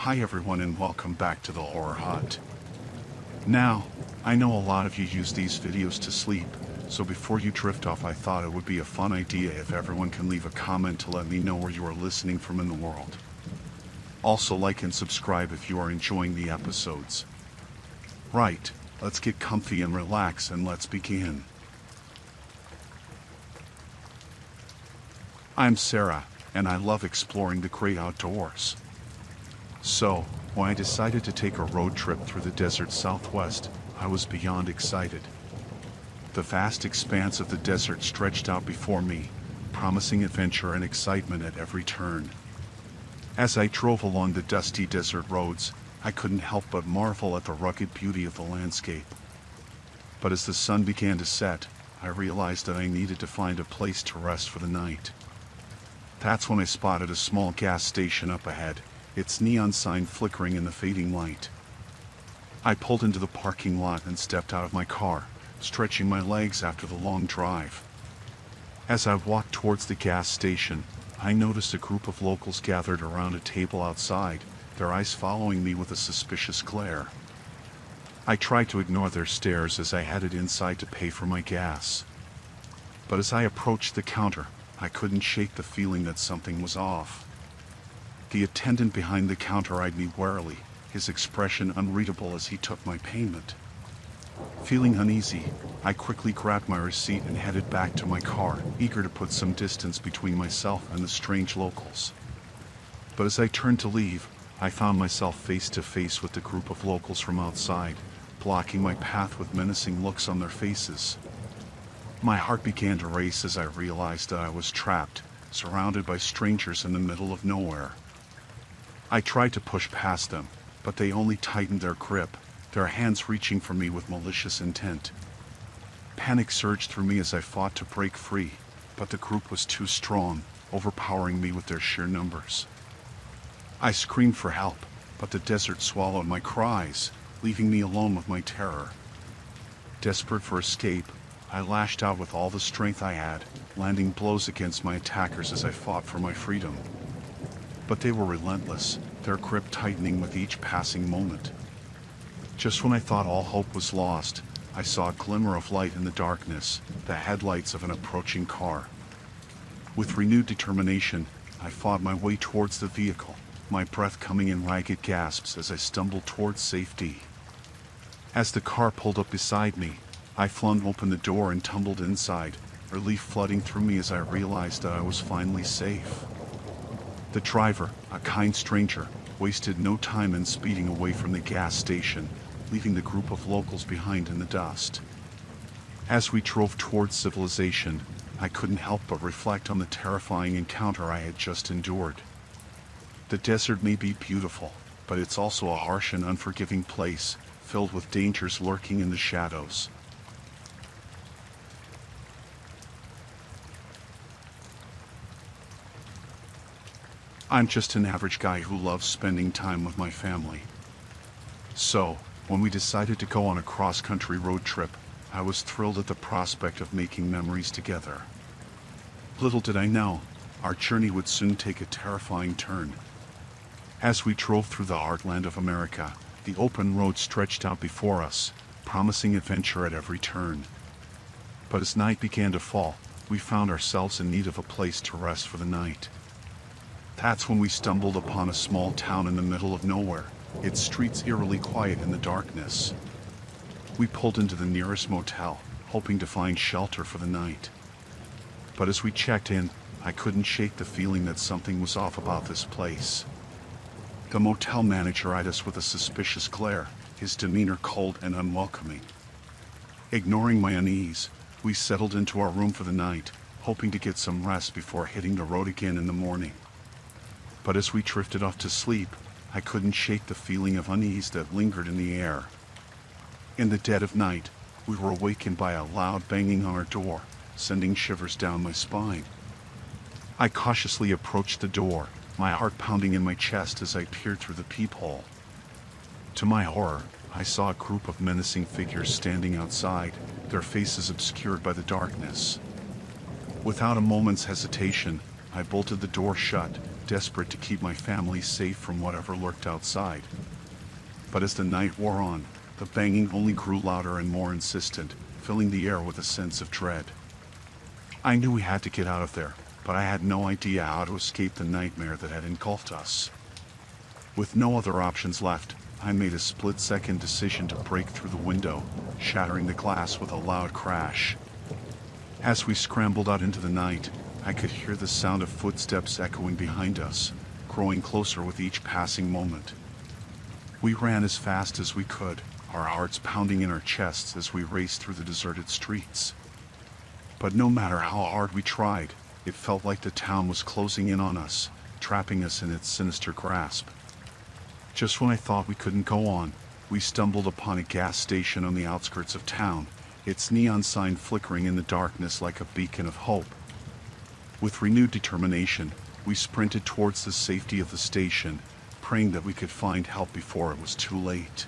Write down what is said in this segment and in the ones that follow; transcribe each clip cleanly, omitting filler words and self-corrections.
Hi everyone and welcome back to the Horror Hut. Now, I know a lot of you use these videos to sleep, so before you drift off I thought it would be a fun idea if everyone can leave a comment to let me know where you are listening from in the world. Also like and subscribe if you are enjoying the episodes. Right, let's get comfy and relax and let's begin. I'm Sarah, and I love exploring the great outdoors. So, when I decided to take a road trip through the desert Southwest, I was beyond excited. The vast expanse of the desert stretched out before me, promising adventure and excitement at every turn. As I drove along the dusty desert roads, I couldn't help but marvel at the rugged beauty of the landscape. But as the sun began to set, I realized that I needed to find a place to rest for the night. That's when I spotted a small gas station up ahead, its neon sign flickering in the fading light. I pulled into the parking lot and stepped out of my car, stretching my legs after the long drive. As I walked towards the gas station, I noticed a group of locals gathered around a table outside, their eyes following me with a suspicious glare. I tried to ignore their stares as I headed inside to pay for my gas. But as I approached the counter, I couldn't shake the feeling that something was off. The attendant behind the counter eyed me warily, his expression unreadable as he took my payment. Feeling uneasy, I quickly grabbed my receipt and headed back to my car, eager to put some distance between myself and the strange locals. But as I turned to leave, I found myself face to face with the group of locals from outside, blocking my path with menacing looks on their faces. My heart began to race as I realized that I was trapped, surrounded by strangers in the middle of nowhere. I tried to push past them, but they only tightened their grip, their hands reaching for me with malicious intent. Panic surged through me as I fought to break free, but the group was too strong, overpowering me with their sheer numbers. I screamed for help, but the desert swallowed my cries, leaving me alone with my terror. Desperate for escape, I lashed out with all the strength I had, landing blows against my attackers as I fought for my freedom. But they were relentless, their grip tightening with each passing moment. Just when I thought all hope was lost, I saw a glimmer of light in the darkness, the headlights of an approaching car. With renewed determination, I fought my way towards the vehicle, my breath coming in ragged gasps as I stumbled towards safety. As the car pulled up beside me, I flung open the door and tumbled inside, relief flooding through me as I realized that I was finally safe. The driver, a kind stranger, wasted no time in speeding away from the gas station, leaving the group of locals behind in the dust. As we drove towards civilization, I couldn't help but reflect on the terrifying encounter I had just endured. The desert may be beautiful, but it's also a harsh and unforgiving place, filled with dangers lurking in the shadows. I'm just an average guy who loves spending time with my family. So, when we decided to go on a cross-country road trip, I was thrilled at the prospect of making memories together. Little did I know, our journey would soon take a terrifying turn. As we drove through the heartland of America, the open road stretched out before us, promising adventure at every turn. But as night began to fall, we found ourselves in need of a place to rest for the night. That's when we stumbled upon a small town in the middle of nowhere, its streets eerily quiet in the darkness. We pulled into the nearest motel, hoping to find shelter for the night. But as we checked in, I couldn't shake the feeling that something was off about this place. The motel manager eyed us with a suspicious glare, his demeanor cold and unwelcoming. Ignoring my unease, we settled into our room for the night, hoping to get some rest before hitting the road again in the morning. But as we drifted off to sleep, I couldn't shake the feeling of unease that lingered in the air. In the dead of night, we were awakened by a loud banging on our door, sending shivers down my spine. I cautiously approached the door, my heart pounding in my chest as I peered through the peephole. To my horror, I saw a group of menacing figures standing outside, their faces obscured by the darkness. Without a moment's hesitation, I bolted the door shut, desperate to keep my family safe from whatever lurked outside. But as the night wore on, the banging only grew louder and more insistent, filling the air with a sense of dread. I knew we had to get out of there, but I had no idea how to escape the nightmare that had engulfed us. With no other options left, I made a split-second decision to break through the window, shattering the glass with a loud crash. As we scrambled out into the night, I could hear the sound of footsteps echoing behind us, growing closer with each passing moment. We ran as fast as we could, our hearts pounding in our chests as we raced through the deserted streets. But no matter how hard we tried, it felt like the town was closing in on us, trapping us in its sinister grasp. Just when I thought we couldn't go on, we stumbled upon a gas station on the outskirts of town, its neon sign flickering in the darkness like a beacon of hope. With renewed determination, we sprinted towards the safety of the station, praying that we could find help before it was too late.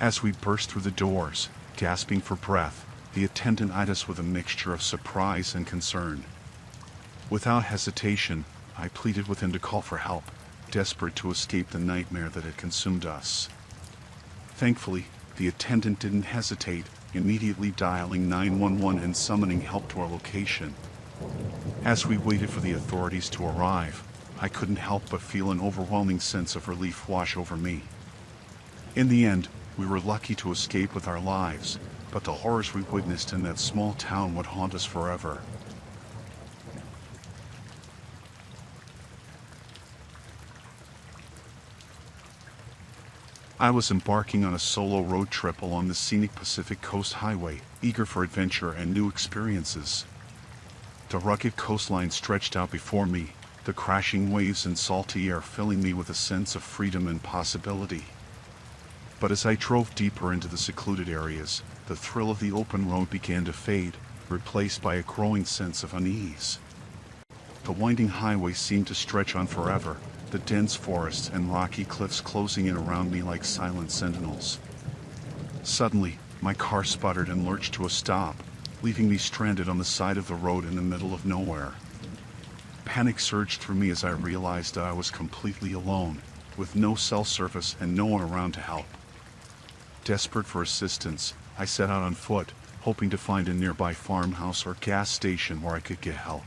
As we burst through the doors, gasping for breath, the attendant eyed us with a mixture of surprise and concern. Without hesitation, I pleaded with him to call for help, desperate to escape the nightmare that had consumed us. Thankfully, the attendant didn't hesitate, immediately dialing 911 and summoning help to our location. As we waited for the authorities to arrive, I couldn't help but feel an overwhelming sense of relief wash over me. In the end, we were lucky to escape with our lives, but the horrors we witnessed in that small town would haunt us forever. I was embarking on a solo road trip along the scenic Pacific Coast Highway, eager for adventure and new experiences. The rugged coastline stretched out before me, the crashing waves and salty air filling me with a sense of freedom and possibility. But as I drove deeper into the secluded areas, the thrill of the open road began to fade, replaced by a growing sense of unease. The winding highway seemed to stretch on forever, the dense forests and rocky cliffs closing in around me like silent sentinels. Suddenly, my car sputtered and lurched to a stop, leaving me stranded on the side of the road in the middle of nowhere. Panic surged through me as I realized that I was completely alone, with no cell service and no one around to help. Desperate for assistance, I set out on foot, hoping to find a nearby farmhouse or gas station where I could get help.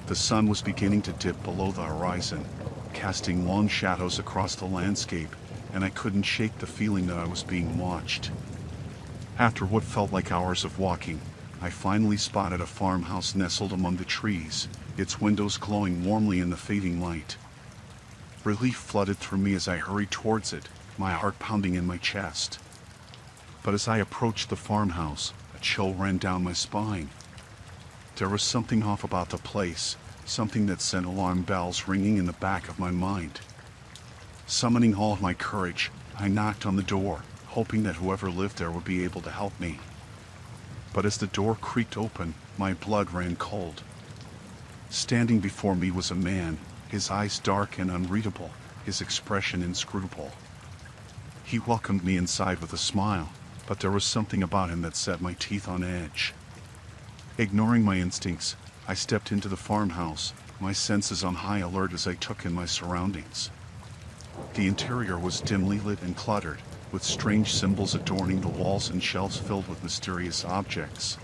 The sun was beginning to dip below the horizon, casting long shadows across the landscape, and I couldn't shake the feeling that I was being watched. After what felt like hours of walking, I finally spotted a farmhouse nestled among the trees, its windows glowing warmly in the fading light. Relief flooded through me as I hurried towards it, my heart pounding in my chest. But as I approached the farmhouse, a chill ran down my spine. There was something off about the place, something that sent alarm bells ringing in the back of my mind. Summoning all of my courage, I knocked on the door, hoping that whoever lived there would be able to help me. But as the door creaked open, my blood ran cold. Standing before me was a man, his eyes dark and unreadable, his expression inscrutable. He welcomed me inside with a smile, but there was something about him that set my teeth on edge. Ignoring my instincts, I stepped into the farmhouse, my senses on high alert as I took in my surroundings. The interior was dimly lit and cluttered, with strange symbols adorning the walls and shelves filled with mysterious objects.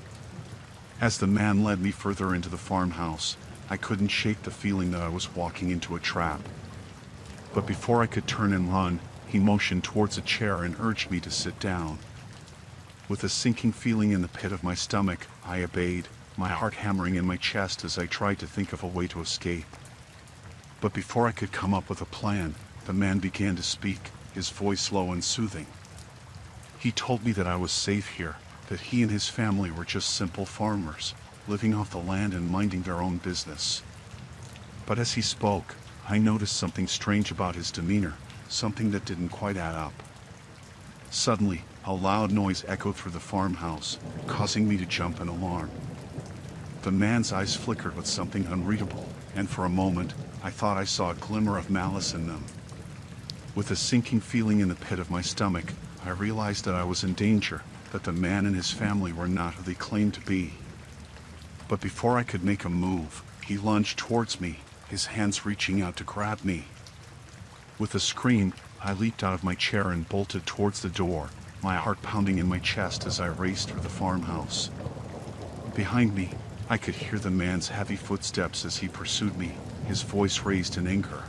As the man led me further into the farmhouse, I couldn't shake the feeling that I was walking into a trap. But before I could turn and run, he motioned towards a chair and urged me to sit down. With a sinking feeling in the pit of my stomach, I obeyed, my heart hammering in my chest as I tried to think of a way to escape. But before I could come up with a plan, the man began to speak, his voice low and soothing. He told me that I was safe here, that he and his family were just simple farmers, living off the land and minding their own business. But as he spoke, I noticed something strange about his demeanor, something that didn't quite add up. Suddenly, a loud noise echoed through the farmhouse, causing me to jump in alarm. The man's eyes flickered with something unreadable, and for a moment, I thought I saw a glimmer of malice in them. With a sinking feeling in the pit of my stomach, I realized that I was in danger, that the man and his family were not who they claimed to be. But before I could make a move, he lunged towards me, his hands reaching out to grab me. With a scream, I leaped out of my chair and bolted towards the door, my heart pounding in my chest as I raced through the farmhouse. Behind me, I could hear the man's heavy footsteps as he pursued me, his voice raised in anger.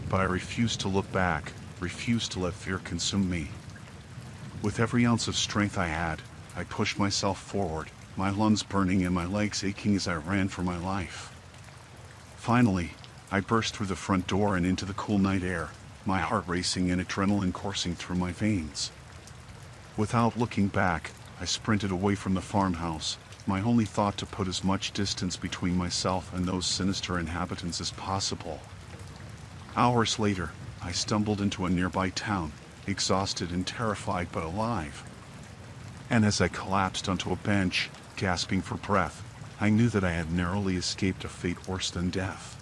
But I refused to look back, refused to let fear consume me. With every ounce of strength I had, I pushed myself forward, my lungs burning and my legs aching as I ran for my life. Finally, I burst through the front door and into the cool night air, my heart racing and adrenaline coursing through my veins. Without looking back, I sprinted away from the farmhouse, my only thought to put as much distance between myself and those sinister inhabitants as possible. Hours later, I stumbled into a nearby town, exhausted and terrified but alive. And as I collapsed onto a bench, gasping for breath, I knew that I had narrowly escaped a fate worse than death.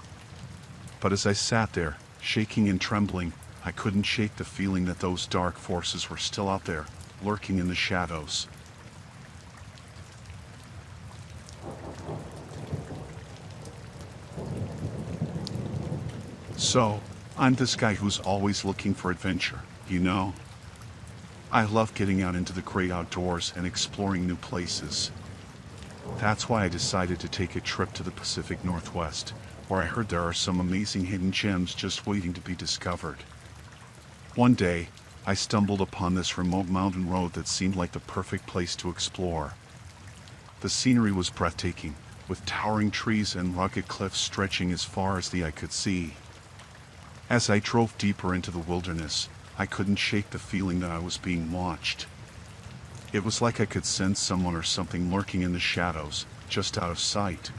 But as I sat there, shaking and trembling, I couldn't shake the feeling that those dark forces were still out there, lurking in the shadows. So, I'm this guy who's always looking for adventure, you know? I love getting out into the great outdoors and exploring new places. That's why I decided to take a trip to the Pacific Northwest, where I heard there are some amazing hidden gems just waiting to be discovered. One day, I stumbled upon this remote mountain road that seemed like the perfect place to explore. The scenery was breathtaking, with towering trees and rugged cliffs stretching as far as the eye could see. As I drove deeper into the wilderness, I couldn't shake the feeling that I was being watched. It was like I could sense someone or something lurking in the shadows, just out of sight.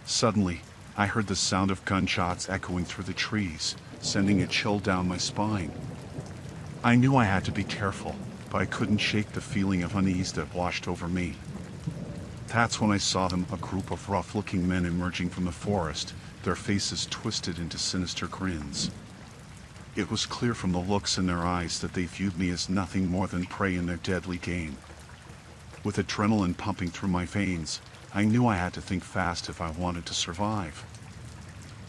Suddenly, I heard the sound of gunshots echoing through the trees, sending a chill down my spine. I knew I had to be careful, but I couldn't shake the feeling of unease that washed over me. That's when I saw them, a group of rough-looking men emerging from the forest, their faces twisted into sinister grins. It was clear from the looks in their eyes that they viewed me as nothing more than prey in their deadly game. With adrenaline pumping through my veins, I knew I had to think fast if I wanted to survive.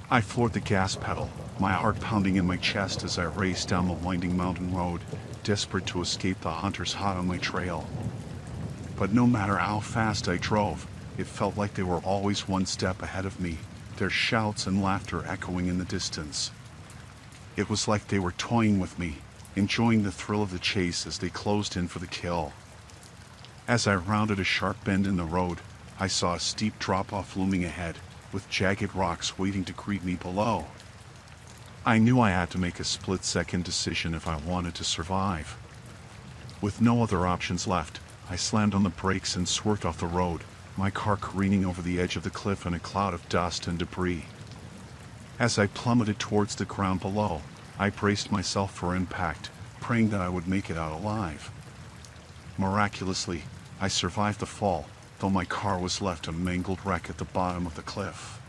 I floored the gas pedal, my heart pounding in my chest as I raced down the winding mountain road, desperate to escape the hunters hot on my trail. But no matter how fast I drove, it felt like they were always one step ahead of me, their shouts and laughter echoing in the distance. It was like they were toying with me, enjoying the thrill of the chase as they closed in for the kill. As I rounded a sharp bend in the road, I saw a steep drop-off looming ahead, with jagged rocks waiting to greet me below. I knew I had to make a split-second decision if I wanted to survive. With no other options left, I slammed on the brakes and swerved off the road, my car careening over the edge of the cliff in a cloud of dust and debris. As I plummeted towards the ground below, I braced myself for impact, praying that I would make it out alive. Miraculously, I survived the fall, though my car was left a mangled wreck at the bottom of the cliff.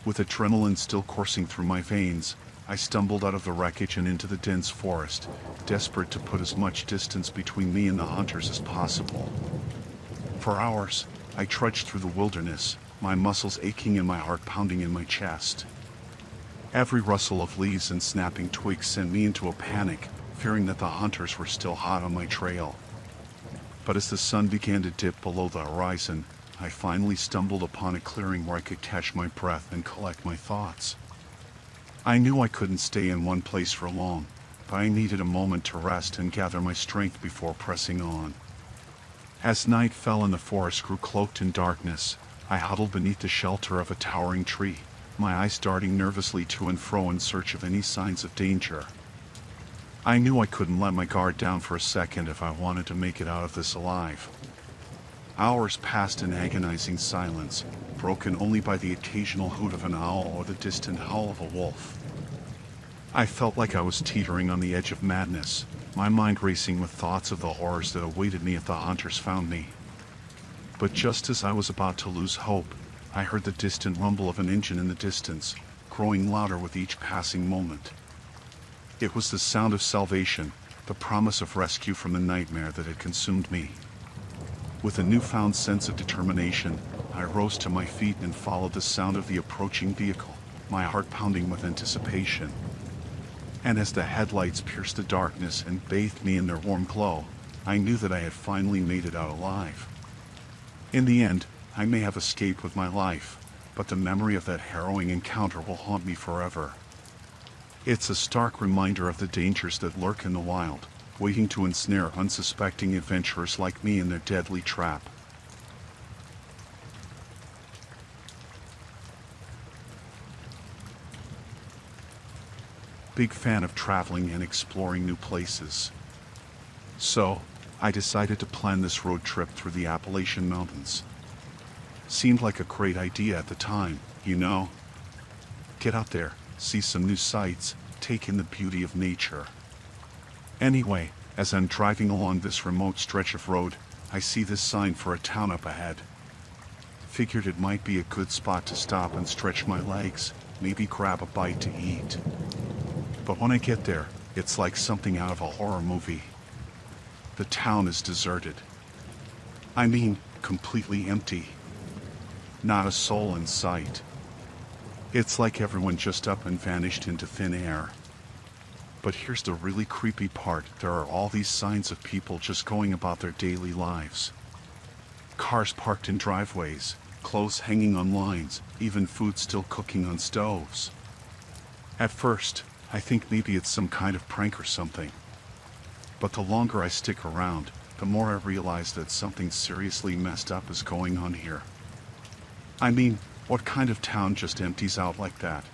With adrenaline still coursing through my veins, I stumbled out of the wreckage and into the dense forest, desperate to put as much distance between me and the hunters as possible. For hours, I trudged through the wilderness, my muscles aching and my heart pounding in my chest. Every rustle of leaves and snapping twigs sent me into a panic, fearing that the hunters were still hot on my trail. But as the sun began to dip below the horizon, I finally stumbled upon a clearing where I could catch my breath and collect my thoughts. I knew I couldn't stay in one place for long, but I needed a moment to rest and gather my strength before pressing on. As night fell and the forest grew cloaked in darkness, I huddled beneath the shelter of a towering tree, my eyes darting nervously to and fro in search of any signs of danger. I knew I couldn't let my guard down for a second if I wanted to make it out of this alive. Hours passed in agonizing silence, broken only by the occasional hoot of an owl or the distant howl of a wolf. I felt like I was teetering on the edge of madness, my mind racing with thoughts of the horrors that awaited me if the hunters found me. But just as I was about to lose hope, I heard the distant rumble of an engine in the distance, growing louder with each passing moment. It was the sound of salvation, the promise of rescue from the nightmare that had consumed me. With a newfound sense of determination, I rose to my feet and followed the sound of the approaching vehicle, my heart pounding with anticipation. And as the headlights pierced the darkness and bathed me in their warm glow, I knew that I had finally made it out alive. In the end, I may have escaped with my life, but the memory of that harrowing encounter will haunt me forever. It's a stark reminder of the dangers that lurk in the wild, waiting to ensnare unsuspecting adventurers like me in their deadly trap. Big fan of traveling and exploring new places. So, I decided to plan this road trip through the Appalachian Mountains. Seemed like a great idea at the time, you know? Get out there, see some new sights, take in the beauty of nature. Anyway, as I'm driving along this remote stretch of road, I see this sign for a town up ahead. Figured it might be a good spot to stop and stretch my legs, maybe grab a bite to eat. But when I get there, it's like something out of a horror movie. The town is deserted. I mean, completely empty. Not a soul in sight. It's like everyone just up and vanished into thin air. But here's the really creepy part. There are all these signs of people just going about their daily lives. Cars parked in driveways, clothes hanging on lines, even food still cooking on stoves. At first, I think maybe it's some kind of prank or something. But the longer I stick around, the more I realize that something seriously messed up is going on here. I mean, what kind of town just empties out like that?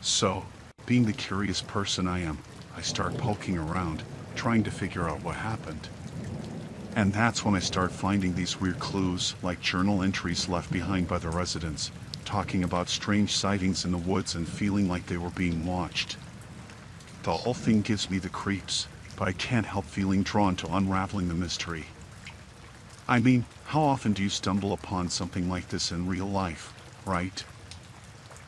So, being the curious person I am, I start poking around, trying to figure out what happened. And that's when I start finding these weird clues, like journal entries left behind by the residents, talking about strange sightings in the woods and feeling like they were being watched. The whole thing gives me the creeps, but I can't help feeling drawn to unraveling the mystery. I mean, how often do you stumble upon something like this in real life, right?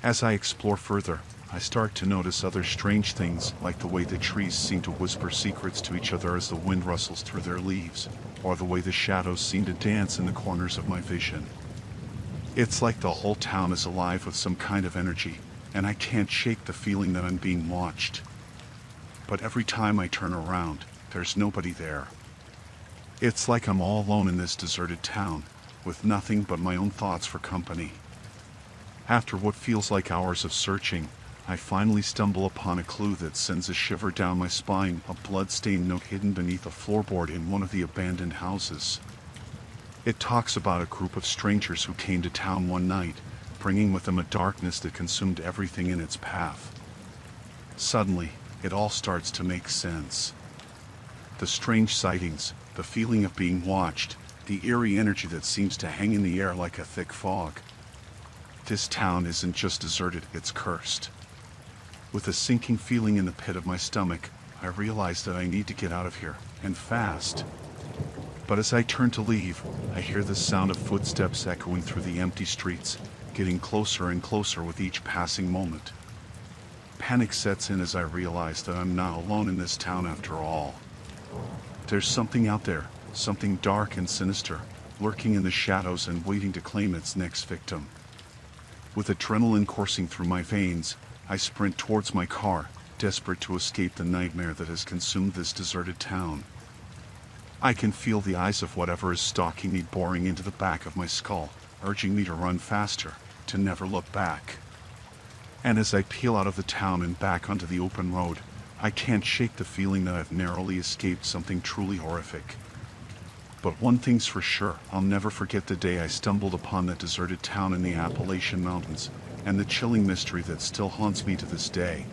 As I explore further, I start to notice other strange things, like the way the trees seem to whisper secrets to each other as the wind rustles through their leaves, or the way the shadows seem to dance in the corners of my vision. It's like the whole town is alive with some kind of energy, and I can't shake the feeling that I'm being watched. But every time I turn around, there's nobody there. It's like I'm all alone in this deserted town, with nothing but my own thoughts for company. After what feels like hours of searching, I finally stumble upon a clue that sends a shiver down my spine, a blood-stained note hidden beneath a floorboard in one of the abandoned houses. It talks about a group of strangers who came to town one night, bringing with them a darkness that consumed everything in its path. Suddenly, it all starts to make sense. The strange sightings, the feeling of being watched, the eerie energy that seems to hang in the air like a thick fog. This town isn't just deserted, it's cursed. With a sinking feeling in the pit of my stomach, I realize that I need to get out of here, and fast. But as I turn to leave, I hear the sound of footsteps echoing through the empty streets, getting closer and closer with each passing moment. Panic sets in as I realize that I'm not alone in this town after all. There's something out there, something dark and sinister, lurking in the shadows and waiting to claim its next victim. With adrenaline coursing through my veins, I sprint towards my car, desperate to escape the nightmare that has consumed this deserted town. I can feel the eyes of whatever is stalking me boring into the back of my skull, urging me to run faster, to never look back. And as I peel out of the town and back onto the open road, I can't shake the feeling that I've narrowly escaped something truly horrific. But one thing's for sure, I'll never forget the day I stumbled upon that deserted town in the Appalachian Mountains, and the chilling mystery that still haunts me to this day.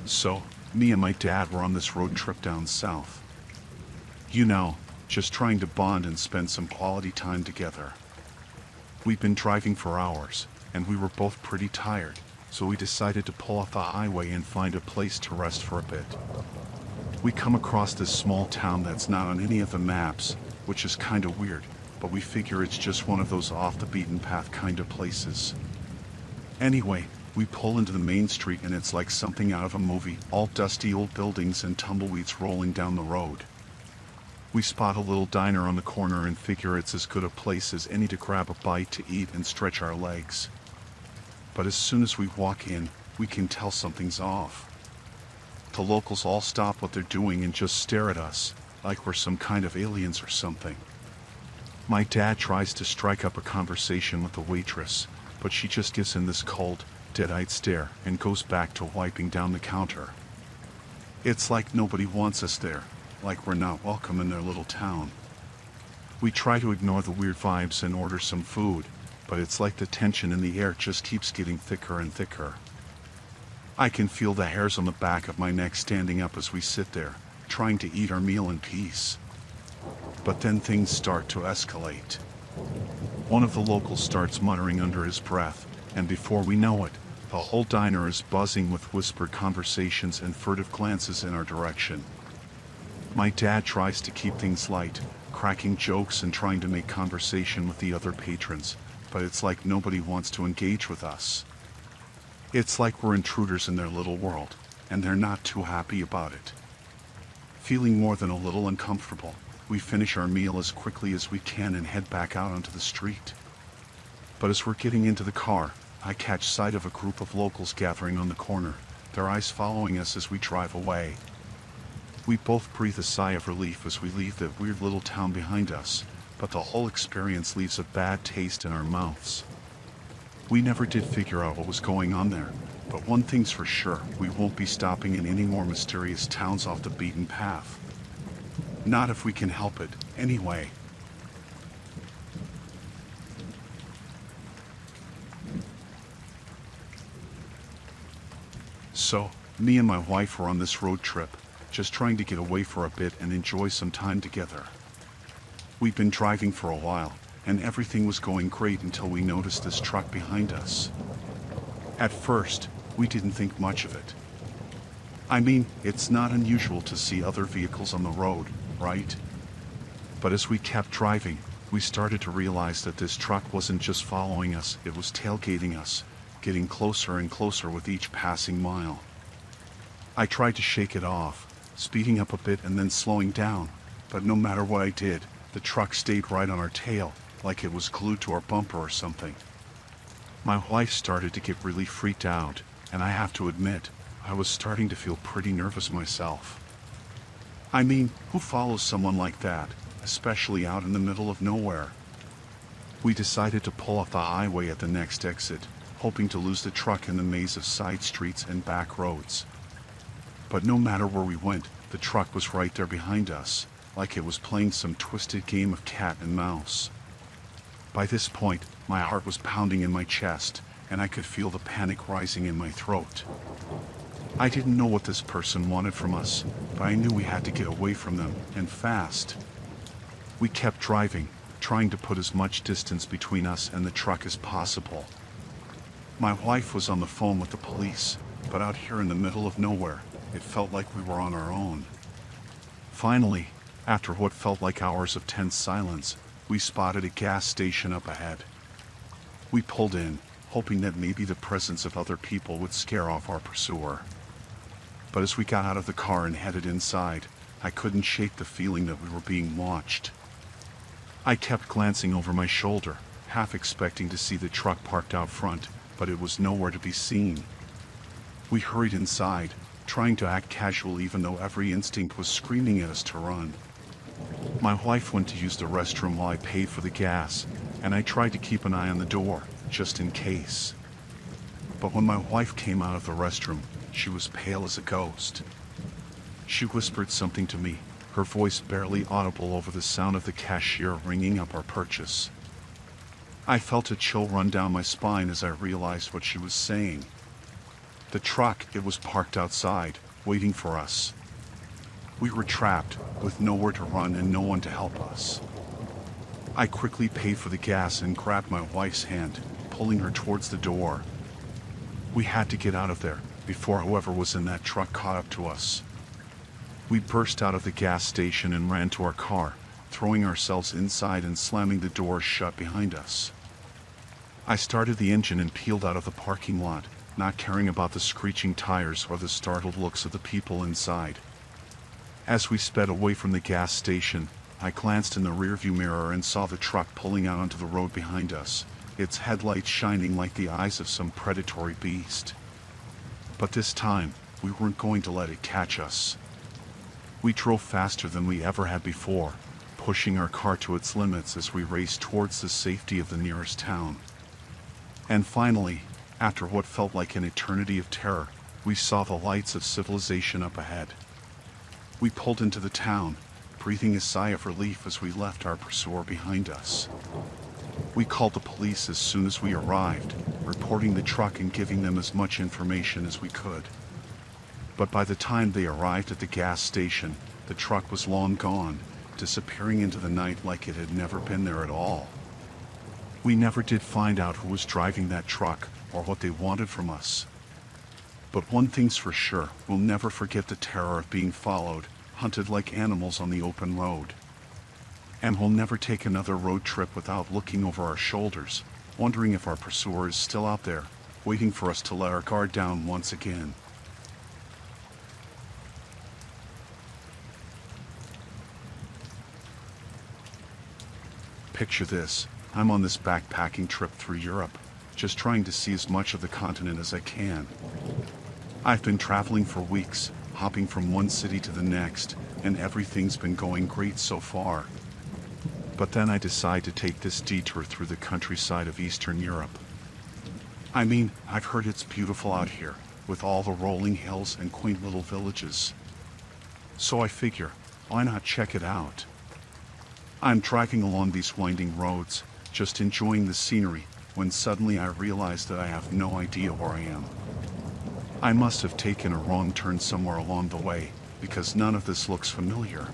So, me and my dad were on this road trip down south. You know, just trying to bond and spend some quality time together. We'd been driving for hours, and we were both pretty tired, so we decided to pull off the highway and find a place to rest for a bit. We come across this small town that's not on any of the maps, which is kinda weird, but we figure it's just one of those off-the-beaten-path kind of places. Anyway, We pull into the main street and it's like something out of a movie, all dusty old buildings and tumbleweeds rolling down the road. We spot a little diner on the corner and figure it's as good a place as any to grab a bite to eat and stretch our legs. But as soon as we walk in, we can tell something's off. The locals all stop what they're doing and just stare at us, like we're some kind of aliens or something. My dad tries to strike up a conversation with the waitress, but she just gives him this cold, dead-eyed stare and goes back to wiping down the counter. It's like nobody wants us there, like we're not welcome in their little town. We try to ignore the weird vibes and order some food, but it's like the tension in the air just keeps getting thicker and thicker. I can feel the hairs on the back of my neck standing up as we sit there, trying to eat our meal in peace. But then things start to escalate. One of the locals starts muttering under his breath, and before we know it, the whole diner is buzzing with whispered conversations and furtive glances in our direction. My dad tries to keep things light, cracking jokes and trying to make conversation with the other patrons, but it's like nobody wants to engage with us. It's like we're intruders in their little world, and they're not too happy about it. Feeling more than a little uncomfortable, we finish our meal as quickly as we can and head back out onto the street. But as we're getting into the car, I catch sight of a group of locals gathering on the corner, their eyes following us as we drive away. We both breathe a sigh of relief as we leave that weird little town behind us, but the whole experience leaves a bad taste in our mouths. We never did figure out what was going on there, but one thing's for sure, we won't be stopping in any more mysterious towns off the beaten path. Not if we can help it, anyway. So, me and my wife were on this road trip, just trying to get away for a bit and enjoy some time together. We'd been driving for a while, and everything was going great until we noticed this truck behind us. At first, we didn't think much of it. I mean, it's not unusual to see other vehicles on the road, right? But as we kept driving, we started to realize that this truck wasn't just following us, it was tailgating us, getting closer and closer with each passing mile. I tried to shake it off, speeding up a bit and then slowing down, but no matter what I did, the truck stayed right on our tail, like it was glued to our bumper or something. My wife started to get really freaked out, and I have to admit, I was starting to feel pretty nervous myself. I mean, who follows someone like that, especially out in the middle of nowhere? We decided to pull off the highway at the next exit, hoping to lose the truck in the maze of side streets and back roads. But no matter where we went, the truck was right there behind us, like it was playing some twisted game of cat and mouse. By this point, my heart was pounding in my chest, and I could feel the panic rising in my throat. I didn't know what this person wanted from us, but I knew we had to get away from them, and fast. We kept driving, trying to put as much distance between us and the truck as possible. My wife was on the phone with the police, but out here in the middle of nowhere, it felt like we were on our own. Finally, after what felt like hours of tense silence, we spotted a gas station up ahead. We pulled in, hoping that maybe the presence of other people would scare off our pursuer. But as we got out of the car and headed inside, I couldn't shake the feeling that we were being watched. I kept glancing over my shoulder, half expecting to see the truck parked out front, but it was nowhere to be seen. We hurried inside, trying to act casual even though every instinct was screaming at us to run. My wife went to use the restroom while I paid for the gas, and I tried to keep an eye on the door, just in case. But when my wife came out of the restroom, she was pale as a ghost. She whispered something to me, her voice barely audible over the sound of the cashier ringing up our purchase. I felt a chill run down my spine as I realized what she was saying. The truck, it was parked outside, waiting for us. We were trapped, with nowhere to run and no one to help us. I quickly paid for the gas and grabbed my wife's hand, pulling her towards the door. We had to get out of there, before whoever was in that truck caught up to us. We burst out of the gas station and ran to our car, throwing ourselves inside and slamming the doors shut behind us. I started the engine and peeled out of the parking lot, not caring about the screeching tires or the startled looks of the people inside. As we sped away from the gas station, I glanced in the rearview mirror and saw the truck pulling out onto the road behind us, its headlights shining like the eyes of some predatory beast. But this time, we weren't going to let it catch us. We drove faster than we ever had before, pushing our car to its limits as we raced towards the safety of the nearest town. And finally, after what felt like an eternity of terror, we saw the lights of civilization up ahead. We pulled into the town, breathing a sigh of relief as we left our pursuer behind us. We called the police as soon as we arrived, reporting the truck and giving them as much information as we could. But by the time they arrived at the gas station, the truck was long gone, disappearing into the night like it had never been there at all. We never did find out who was driving that truck or what they wanted from us. But one thing's for sure, we'll never forget the terror of being followed, hunted like animals on the open road. And we'll never take another road trip without looking over our shoulders, wondering if our pursuer is still out there, waiting for us to let our guard down once again. Picture this, I'm on this backpacking trip through Europe, just trying to see as much of the continent as I can. I've been traveling for weeks, hopping from one city to the next, and everything's been going great so far. But then I decide to take this detour through the countryside of Eastern Europe. I mean, I've heard it's beautiful out here, with all the rolling hills and quaint little villages. So I figure, why not check it out? I'm driving along these winding roads, just enjoying the scenery, when suddenly I realize that I have no idea where I am. I must have taken a wrong turn somewhere along the way, because none of this looks familiar.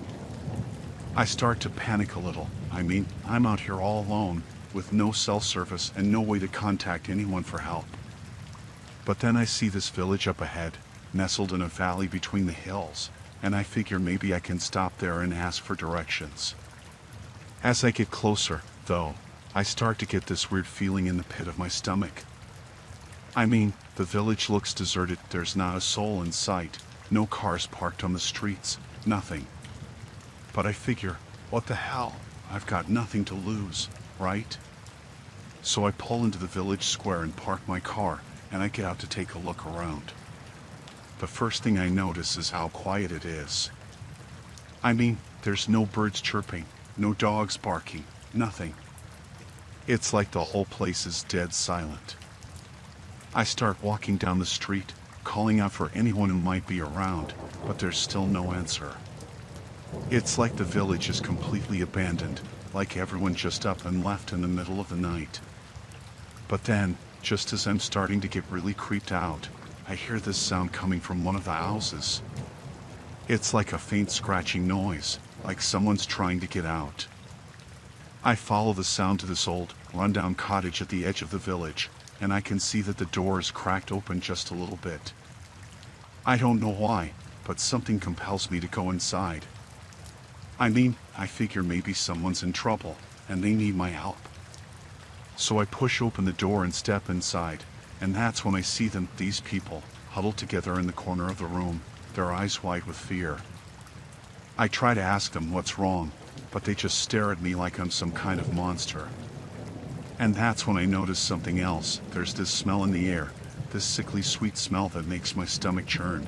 I start to panic a little. I mean, I'm out here all alone, with no cell service and no way to contact anyone for help. But then I see this village up ahead, nestled in a valley between the hills, and I figure maybe I can stop there and ask for directions. As I get closer, though, I start to get this weird feeling in the pit of my stomach. I mean, the village looks deserted, there's not a soul in sight, no cars parked on the streets, nothing. But I figure, what the hell, I've got nothing to lose, right? So I pull into the village square and park my car, and I get out to take a look around. The first thing I notice is how quiet it is. I mean, there's no birds chirping, no dogs barking, nothing. It's like the whole place is dead silent. I start walking down the street, calling out for anyone who might be around, but there's still no answer. It's like the village is completely abandoned, like everyone just up and left in the middle of the night. But then, just as I'm starting to get really creeped out, I hear this sound coming from one of the houses. It's like a faint scratching noise, like someone's trying to get out. I follow the sound to this old, rundown cottage at the edge of the village, and I can see that the door is cracked open just a little bit. I don't know why, but something compels me to go inside. I mean, I figure maybe someone's in trouble, and they need my help. So I push open the door and step inside, and that's when I see these people, huddled together in the corner of the room, their eyes wide with fear. I try to ask them what's wrong, but they just stare at me like I'm some kind of monster. And that's when I notice something else. There's this smell in the air, this sickly sweet smell that makes my stomach churn.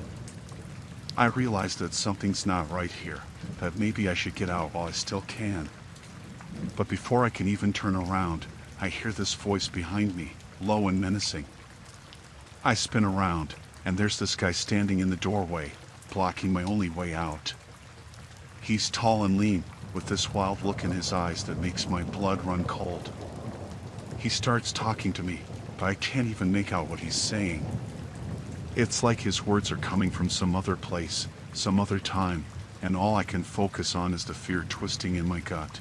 I realize that something's not right here, that maybe I should get out while I still can. But before I can even turn around, I hear this voice behind me, low and menacing. I spin around, and there's this guy standing in the doorway, blocking my only way out. He's tall and lean, with this wild look in his eyes that makes my blood run cold. He starts talking to me, but I can't even make out what he's saying. It's like his words are coming from some other place, some other time, and all I can focus on is the fear twisting in my gut.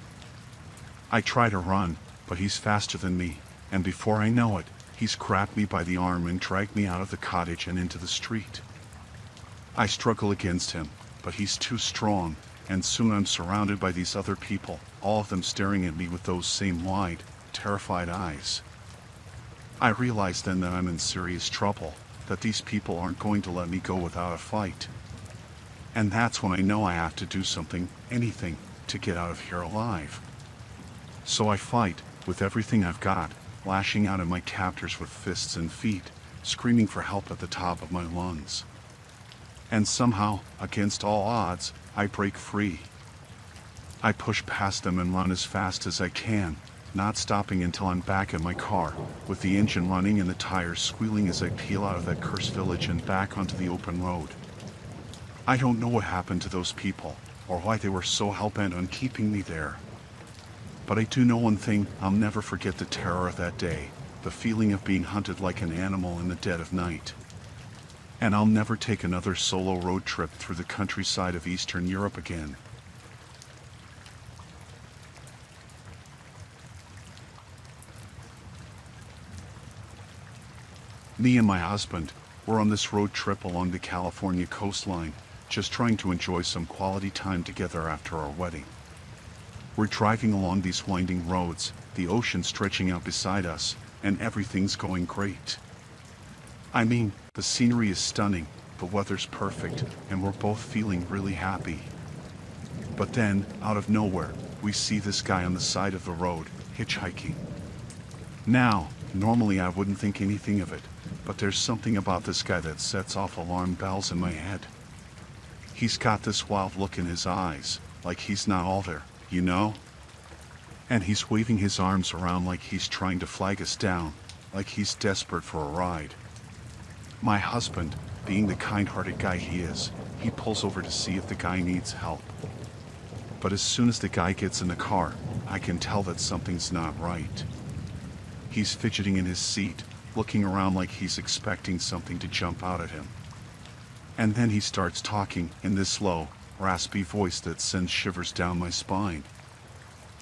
I try to run, but he's faster than me, and before I know it, he's grabbed me by the arm and dragged me out of the cottage and into the street. I struggle against him, but he's too strong, and soon I'm surrounded by these other people, all of them staring at me with those same wide, terrified eyes. I realize then that I'm in serious trouble, that these people aren't going to let me go without a fight. And that's when I know I have to do something, anything, to get out of here alive. So I fight, with everything I've got, lashing out at my captors with fists and feet, screaming for help at the top of my lungs. And somehow, against all odds, I break free. I push past them and run as fast as I can, not stopping until I'm back in my car, with the engine running and the tires squealing as I peel out of that cursed village and back onto the open road. I don't know what happened to those people, or why they were so hell-bent on keeping me there. But I do know one thing: I'll never forget the terror of that day, the feeling of being hunted like an animal in the dead of night. And I'll never take another solo road trip through the countryside of Eastern Europe again. Me and my husband were on this road trip along the California coastline, just trying to enjoy some quality time together after our wedding. We're driving along these winding roads, the ocean stretching out beside us, and everything's going great. I mean, the scenery is stunning, the weather's perfect, and we're both feeling really happy. But then, out of nowhere, we see this guy on the side of the road, hitchhiking. Now, normally I wouldn't think anything of it, but there's something about this guy that sets off alarm bells in my head. He's got this wild look in his eyes, like he's not all there, you know? And he's waving his arms around like he's trying to flag us down, like he's desperate for a ride. My husband, being the kind-hearted guy he is, he pulls over to see if the guy needs help. But as soon as the guy gets in the car, I can tell that something's not right. He's fidgeting in his seat, looking around like he's expecting something to jump out at him. And then he starts talking in this low, raspy voice that sends shivers down my spine.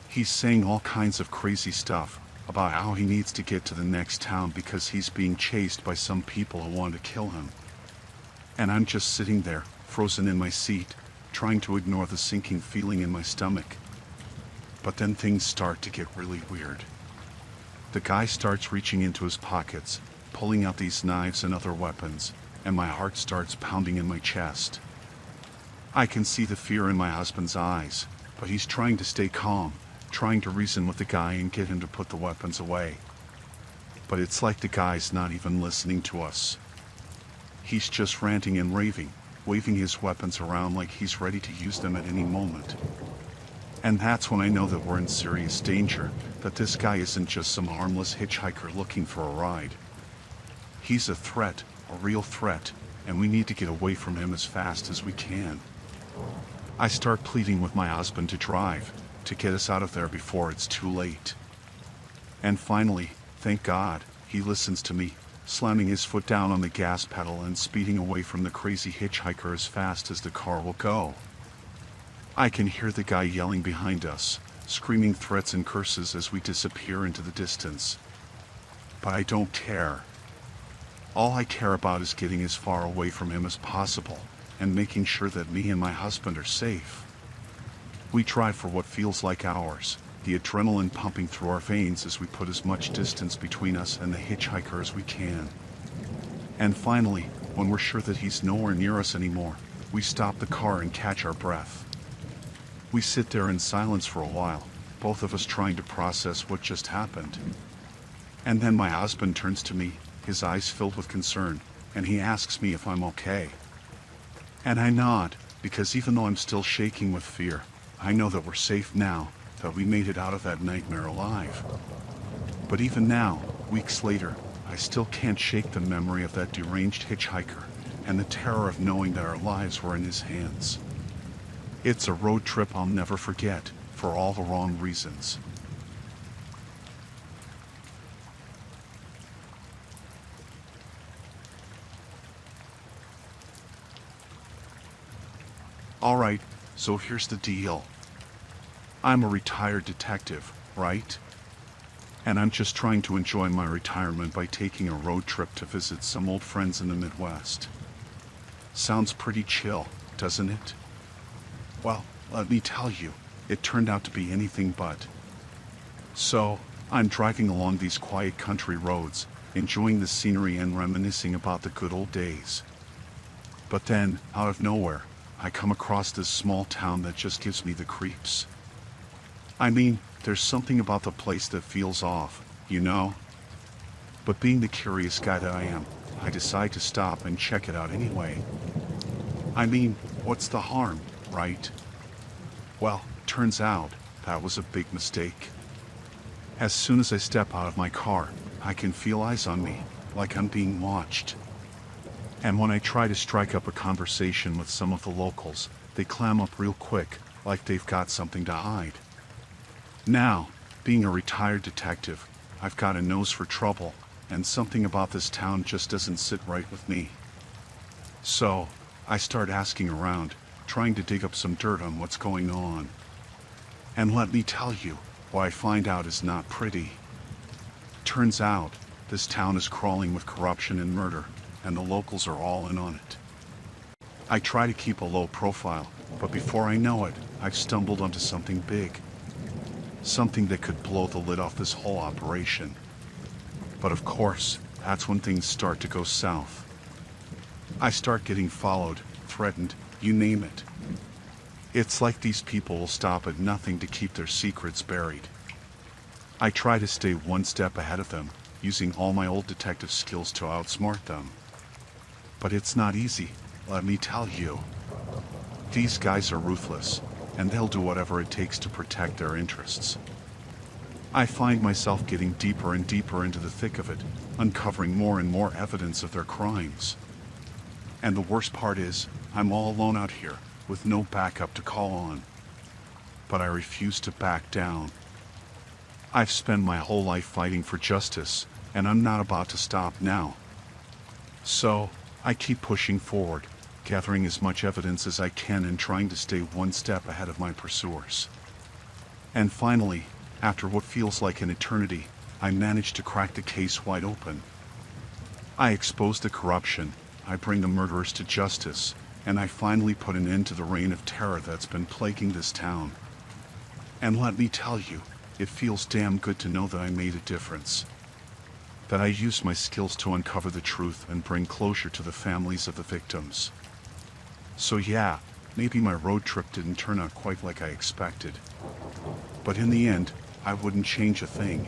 He's saying all kinds of crazy stuff about how he needs to get to the next town because he's being chased by some people who want to kill him. And I'm just sitting there, frozen in my seat, trying to ignore the sinking feeling in my stomach. But then things start to get really weird. The guy starts reaching into his pockets, pulling out these knives and other weapons, and my heart starts pounding in my chest. I can see the fear in my husband's eyes, but he's trying to stay calm, trying to reason with the guy and get him to put the weapons away. But it's like the guy's not even listening to us. He's just ranting and raving, waving his weapons around like he's ready to use them at any moment. And that's when I know that we're in serious danger, that this guy isn't just some harmless hitchhiker looking for a ride. He's a threat, a real threat, and we need to get away from him as fast as we can. I start pleading with my husband to drive, to get us out of there before it's too late. And finally, thank God, he listens to me, slamming his foot down on the gas pedal and speeding away from the crazy hitchhiker as fast as the car will go. I can hear the guy yelling behind us, screaming threats and curses as we disappear into the distance. But I don't care. All I care about is getting as far away from him as possible, and making sure that me and my husband are safe. We drive for what feels like hours, the adrenaline pumping through our veins as we put as much distance between us and the hitchhiker as we can. And finally, when we're sure that he's nowhere near us anymore, we stop the car and catch our breath. We sit there in silence for a while, both of us trying to process what just happened. And then my husband turns to me, his eyes filled with concern, and he asks me if I'm okay. And I nod, because even though I'm still shaking with fear, I know that we're safe now, that we made it out of that nightmare alive. But even now, weeks later, I still can't shake the memory of that deranged hitchhiker, and the terror of knowing that our lives were in his hands. It's a road trip I'll never forget, for all the wrong reasons. Alright, so here's the deal. I'm a retired detective, right? And I'm just trying to enjoy my retirement by taking a road trip to visit some old friends in the Midwest. Sounds pretty chill, doesn't it? Well, let me tell you, it turned out to be anything but. So, I'm driving along these quiet country roads, enjoying the scenery and reminiscing about the good old days. But then, out of nowhere, I come across this small town that just gives me the creeps. I mean, there's something about the place that feels off, you know? But being the curious guy that I am, I decide to stop and check it out anyway. I mean, what's the harm, right? Well, turns out, that was a big mistake. As soon as I step out of my car, I can feel eyes on me, like I'm being watched. And when I try to strike up a conversation with some of the locals, they clam up real quick, like they've got something to hide. Now, being a retired detective, I've got a nose for trouble, and something about this town just doesn't sit right with me. So, I start asking around, trying to dig up some dirt on what's going on. And let me tell you, what I find out is not pretty. Turns out, this town is crawling with corruption and murder, and the locals are all in on it. I try to keep a low profile, but before I know it, I've stumbled onto something big. Something that could blow the lid off this whole operation. But of course, that's when things start to go south. I start getting followed, threatened, you name it. It's like these people will stop at nothing to keep their secrets buried. I try to stay one step ahead of them, using all my old detective skills to outsmart them. But it's not easy, let me tell you. These guys are ruthless, and they'll do whatever it takes to protect their interests. I find myself getting deeper and deeper into the thick of it, uncovering more and more evidence of their crimes. And the worst part is, I'm all alone out here, with no backup to call on. But I refuse to back down. I've spent my whole life fighting for justice, and I'm not about to stop now. So, I keep pushing forward, gathering as much evidence as I can and trying to stay one step ahead of my pursuers. And finally, after what feels like an eternity, I manage to crack the case wide open. I expose the corruption, I bring the murderers to justice, and I finally put an end to the reign of terror that's been plaguing this town. And let me tell you, it feels damn good to know that I made a difference. That I used my skills to uncover the truth and bring closure to the families of the victims. So yeah, maybe my road trip didn't turn out quite like I expected. But in the end, I wouldn't change a thing.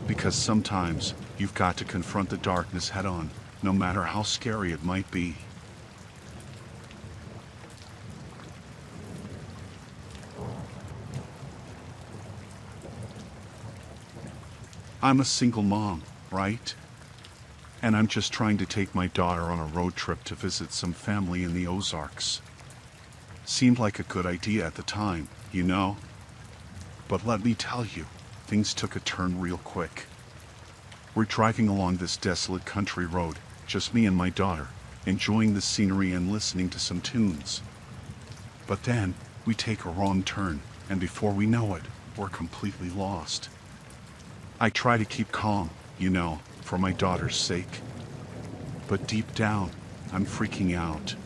Because sometimes, you've got to confront the darkness head on, no matter how scary it might be. I'm a single mom, right? And I'm just trying to take my daughter on a road trip to visit some family in the Ozarks. Seemed like a good idea at the time, you know? But let me tell you, things took a turn real quick. We're driving along this desolate country road, just me and my daughter, enjoying the scenery and listening to some tunes. But then, we take a wrong turn, and before we know it, we're completely lost. I try to keep calm, you know, for my daughter's sake. But deep down, I'm freaking out.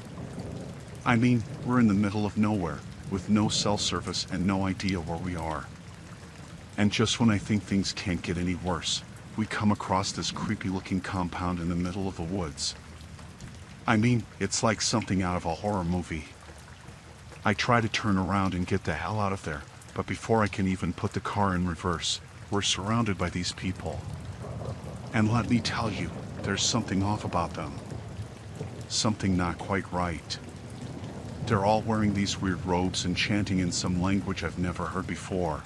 I mean, we're in the middle of nowhere, with no cell service and no idea where we are. And just when I think things can't get any worse, we come across this creepy-looking compound in the middle of the woods. I mean, it's like something out of a horror movie. I try to turn around and get the hell out of there, but before I can even put the car in reverse, we're surrounded by these people. And let me tell you, there's something off about them. Something not quite right. They're all wearing these weird robes and chanting in some language I've never heard before.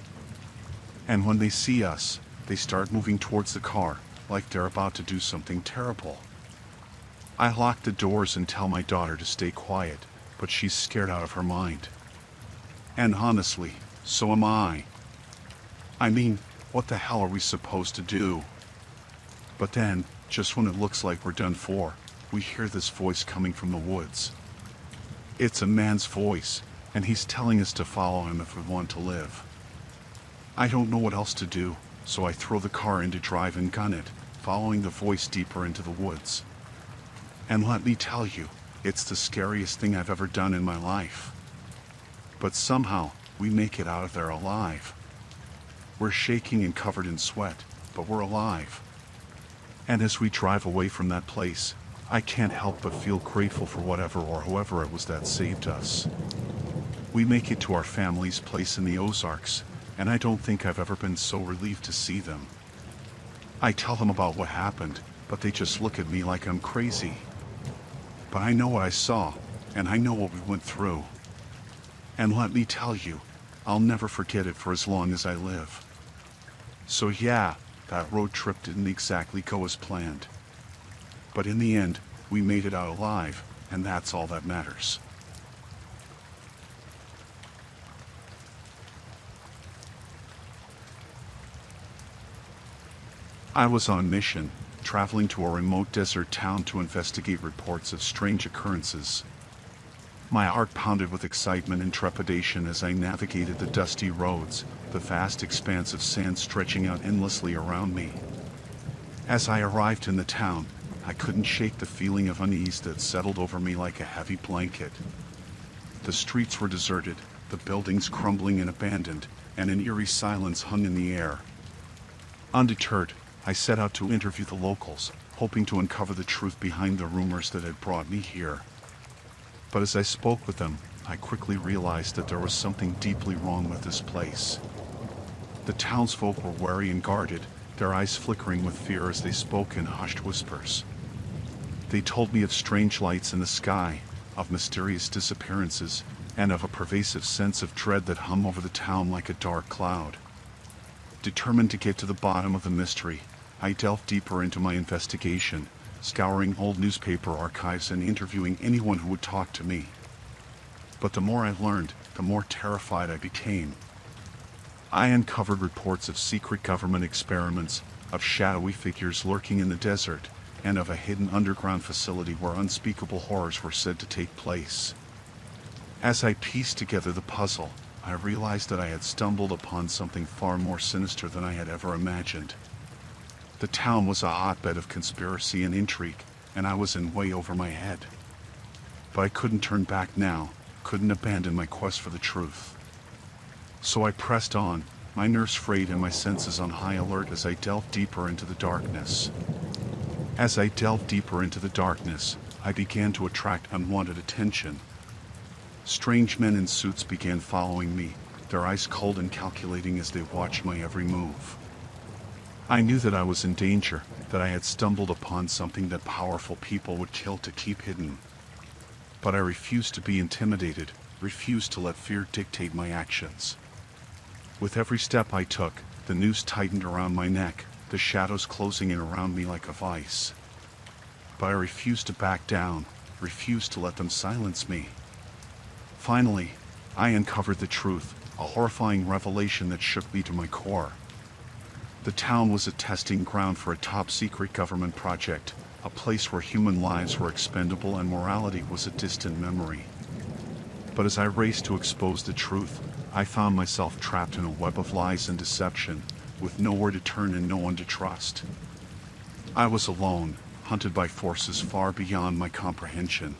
And when they see us, they start moving towards the car, like they're about to do something terrible. I lock the doors and tell my daughter to stay quiet, but she's scared out of her mind. And honestly, so am I. I mean, what the hell are we supposed to do? But then, just when it looks like we're done for, we hear this voice coming from the woods. It's a man's voice, and he's telling us to follow him if we want to live. I don't know what else to do, so I throw the car into drive and gun it, following the voice deeper into the woods. And let me tell you, it's the scariest thing I've ever done in my life. But somehow, we make it out of there alive. We're shaking and covered in sweat, but we're alive. And as we drive away from that place, I can't help but feel grateful for whatever or whoever it was that saved us. We make it to our family's place in the Ozarks, and I don't think I've ever been so relieved to see them. I tell them about what happened, but they just look at me like I'm crazy. But I know what I saw, and I know what we went through. And let me tell you, I'll never forget it for as long as I live. So yeah, that road trip didn't exactly go as planned. But in the end, we made it out alive, and that's all that matters. I was on mission, traveling to a remote desert town to investigate reports of strange occurrences. My heart pounded with excitement and trepidation as I navigated the dusty roads, the vast expanse of sand stretching out endlessly around me. As I arrived in the town, I couldn't shake the feeling of unease that settled over me like a heavy blanket. The streets were deserted, the buildings crumbling and abandoned, and an eerie silence hung in the air. Undeterred, I set out to interview the locals, hoping to uncover the truth behind the rumors that had brought me here. But as I spoke with them, I quickly realized that there was something deeply wrong with this place. The townsfolk were wary and guarded, their eyes flickering with fear as they spoke in hushed whispers. They told me of strange lights in the sky, of mysterious disappearances, and of a pervasive sense of dread that hung over the town like a dark cloud. Determined to get to the bottom of the mystery, I delved deeper into my investigation, scouring old newspaper archives and interviewing anyone who would talk to me. But the more I learned, the more terrified I became. I uncovered reports of secret government experiments, of shadowy figures lurking in the desert, and of a hidden underground facility where unspeakable horrors were said to take place. As I pieced together the puzzle, I realized that I had stumbled upon something far more sinister than I had ever imagined. The town was a hotbed of conspiracy and intrigue, and I was in way over my head. But I couldn't turn back now, couldn't abandon my quest for the truth. So I pressed on, my nerves frayed and my senses on high alert as I delved deeper into the darkness. As I delved deeper into the darkness, I began to attract unwanted attention. Strange men in suits began following me, their eyes cold and calculating as they watched my every move. I knew that I was in danger, that I had stumbled upon something that powerful people would kill to keep hidden. But I refused to be intimidated, refused to let fear dictate my actions. With every step I took, the noose tightened around my neck, the shadows closing in around me like a vice. But I refused to back down, refused to let them silence me. Finally, I uncovered the truth, a horrifying revelation that shook me to my core. The town was a testing ground for a top-secret government project, a place where human lives were expendable and morality was a distant memory. But as I raced to expose the truth, I found myself trapped in a web of lies and deception, with nowhere to turn and no one to trust. I was alone, hunted by forces far beyond my comprehension.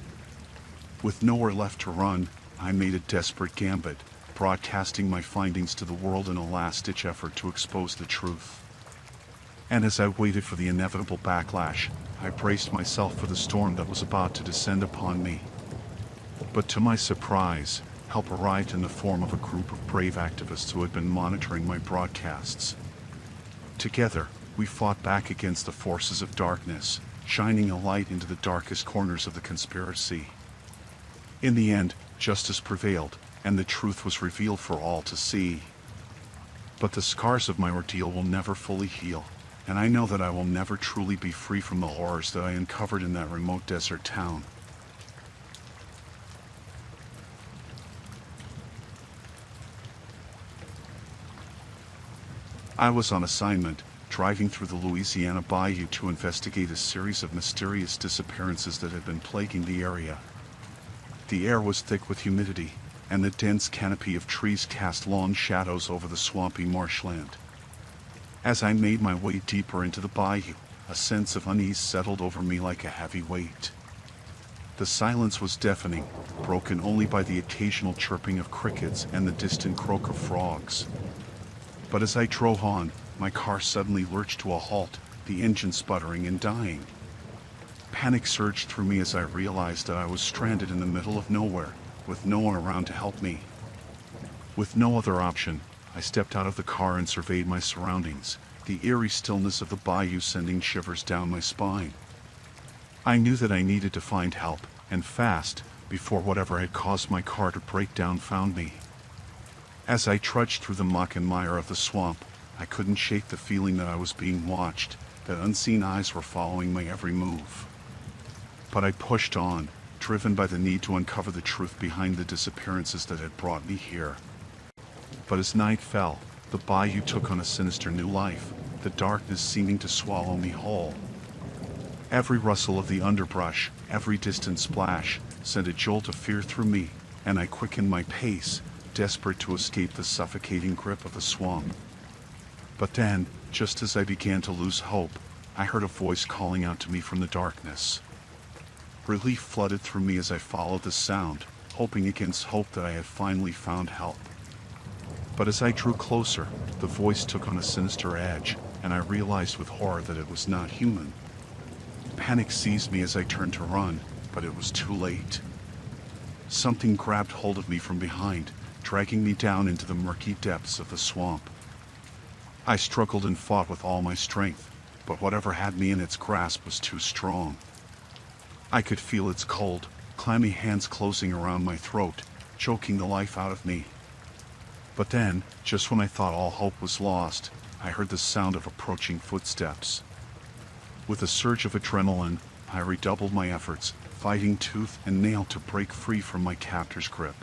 With nowhere left to run, I made a desperate gambit, broadcasting my findings to the world in a last-ditch effort to expose the truth. And as I waited for the inevitable backlash, I braced myself for the storm that was about to descend upon me. But to my surprise, help arrived in the form of a group of brave activists who had been monitoring my broadcasts. Together, we fought back against the forces of darkness, shining a light into the darkest corners of the conspiracy. In the end, justice prevailed, and the truth was revealed for all to see. But the scars of my ordeal will never fully heal, and I know that I will never truly be free from the horrors that I uncovered in that remote desert town. I was on assignment, driving through the Louisiana bayou to investigate a series of mysterious disappearances that had been plaguing the area. The air was thick with humidity, and the dense canopy of trees cast long shadows over the swampy marshland. As I made my way deeper into the bayou, a sense of unease settled over me like a heavy weight. The silence was deafening, broken only by the occasional chirping of crickets and the distant croak of frogs. But as I drove on, my car suddenly lurched to a halt, the engine sputtering and dying. Panic surged through me as I realized that I was stranded in the middle of nowhere, with no one around to help me. With no other option, I stepped out of the car and surveyed my surroundings, the eerie stillness of the bayou sending shivers down my spine. I knew that I needed to find help, and fast, before whatever had caused my car to break down found me. As I trudged through the muck and mire of the swamp, I couldn't shake the feeling that I was being watched, that unseen eyes were following my every move. But I pushed on, driven by the need to uncover the truth behind the disappearances that had brought me here. But as night fell, the bayou took on a sinister new life, the darkness seeming to swallow me whole. Every rustle of the underbrush, every distant splash, sent a jolt of fear through me, and I quickened my pace, desperate to escape the suffocating grip of the swamp. But then, just as I began to lose hope, I heard a voice calling out to me from the darkness. Relief flooded through me as I followed the sound, hoping against hope that I had finally found help. But as I drew closer, the voice took on a sinister edge, and I realized with horror that it was not human. Panic seized me as I turned to run, but it was too late. Something grabbed hold of me from behind, dragging me down into the murky depths of the swamp. I struggled and fought with all my strength, but whatever had me in its grasp was too strong. I could feel its cold, clammy hands closing around my throat, choking the life out of me. But then, just when I thought all hope was lost, I heard the sound of approaching footsteps. With a surge of adrenaline, I redoubled my efforts, fighting tooth and nail to break free from my captor's grip.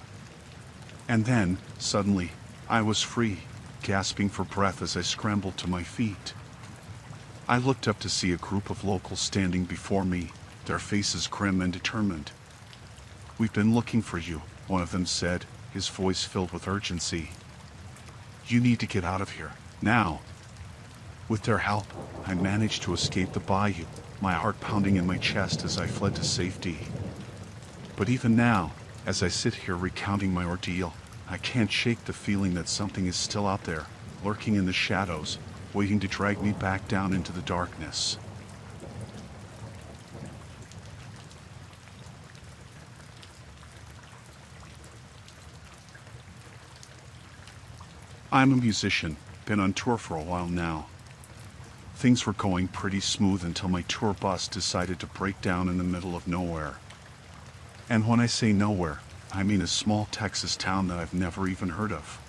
And then, suddenly, I was free, gasping for breath as I scrambled to my feet. I looked up to see a group of locals standing before me, their faces grim and determined. "We've been looking for you," one of them said, his voice filled with urgency. "You need to get out of here, now." With their help, I managed to escape the bayou, my heart pounding in my chest as I fled to safety. But even now, as I sit here recounting my ordeal, I can't shake the feeling that something is still out there, lurking in the shadows, waiting to drag me back down into the darkness. I'm a musician, been on tour for a while now. Things were going pretty smooth until my tour bus decided to break down in the middle of nowhere. And when I say nowhere, I mean a small Texas town that I've never even heard of.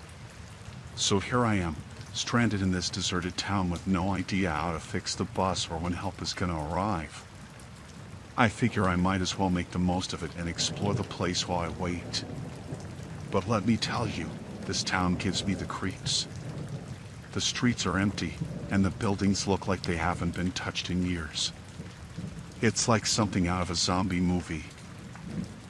So here I am, stranded in this deserted town with no idea how to fix the bus or when help is gonna arrive. I figure I might as well make the most of it and explore the place while I wait. But let me tell you, this town gives me the creeps. The streets are empty, and the buildings look like they haven't been touched in years. It's like something out of a zombie movie.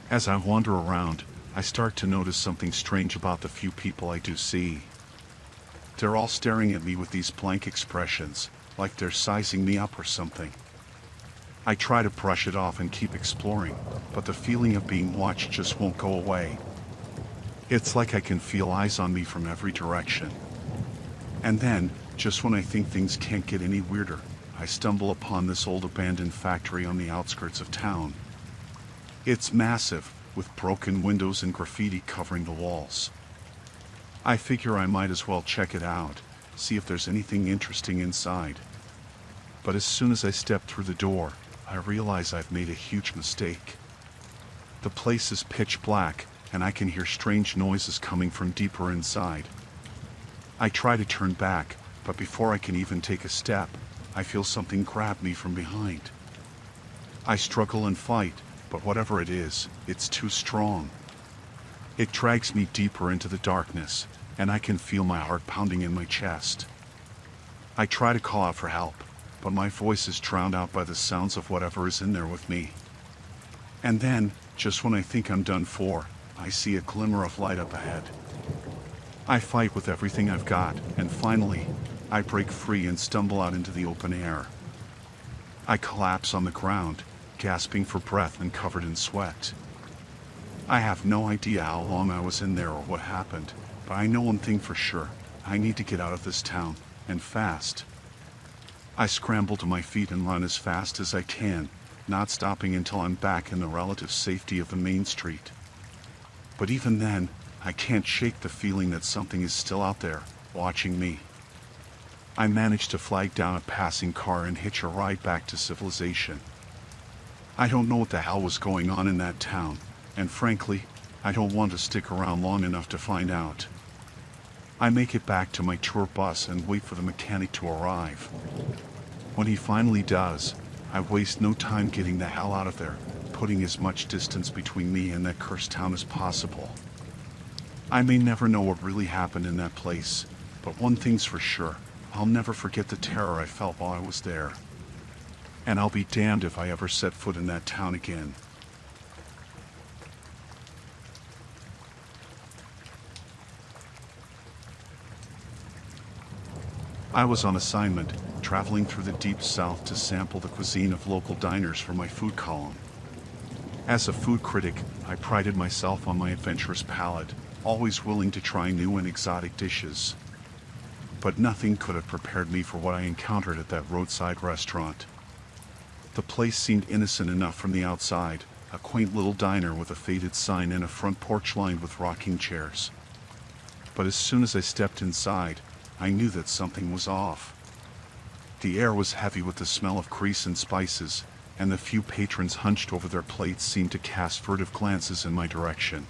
As I wander around, I start to notice something strange about the few people I do see. They're all staring at me with these blank expressions, like they're sizing me up or something. I try to brush it off and keep exploring, but the feeling of being watched just won't go away. It's like I can feel eyes on me from every direction. And then, just when I think things can't get any weirder, I stumble upon this old abandoned factory on the outskirts of town. It's massive, with broken windows and graffiti covering the walls. I figure I might as well check it out, see if there's anything interesting inside. But as soon as I step through the door, I realize I've made a huge mistake. The place is pitch black, and I can hear strange noises coming from deeper inside. I try to turn back, but before I can even take a step, I feel something grab me from behind. I struggle and fight, but whatever it is, it's too strong. It drags me deeper into the darkness, and I can feel my heart pounding in my chest. I try to call out for help, but my voice is drowned out by the sounds of whatever is in there with me. And then, just when I think I'm done for, I see a glimmer of light up ahead. I fight with everything I've got, and finally, I break free and stumble out into the open air. I collapse on the ground, gasping for breath and covered in sweat. I have no idea how long I was in there or what happened, but I know one thing for sure: I need to get out of this town, and fast. I scramble to my feet and run as fast as I can, not stopping until I'm back in the relative safety of the main street. But even then, I can't shake the feeling that something is still out there, watching me. I manage to flag down a passing car and hitch a ride back to civilization. I don't know what the hell was going on in that town, and frankly, I don't want to stick around long enough to find out. I make it back to my tour bus and wait for the mechanic to arrive. When he finally does, I waste no time getting the hell out of there, putting as much distance between me and that cursed town as possible. I may never know what really happened in that place, but one thing's for sure, I'll never forget the terror I felt while I was there. And I'll be damned if I ever set foot in that town again. I was on assignment, traveling through the deep south to sample the cuisine of local diners for my food column. As a food critic, I prided myself on my adventurous palate, always willing to try new and exotic dishes. But nothing could have prepared me for what I encountered at that roadside restaurant. The place seemed innocent enough from the outside, a quaint little diner with a faded sign and a front porch lined with rocking chairs. But as soon as I stepped inside, I knew that something was off. The air was heavy with the smell of grease and spices, and the few patrons hunched over their plates seemed to cast furtive glances in my direction.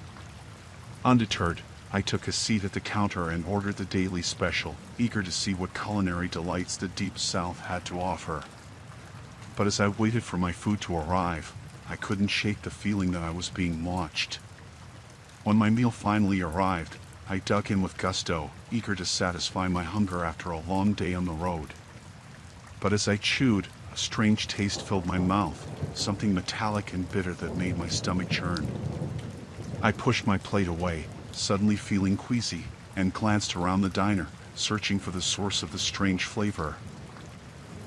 Undeterred, I took a seat at the counter and ordered the daily special, eager to see what culinary delights the deep south had to offer. But as I waited for my food to arrive, I couldn't shake the feeling that I was being watched. When my meal finally arrived, I dug in with gusto, eager to satisfy my hunger after a long day on the road. But as I chewed, a strange taste filled my mouth, something metallic and bitter that made my stomach churn. I pushed my plate away, suddenly feeling queasy, and glanced around the diner, searching for the source of the strange flavor.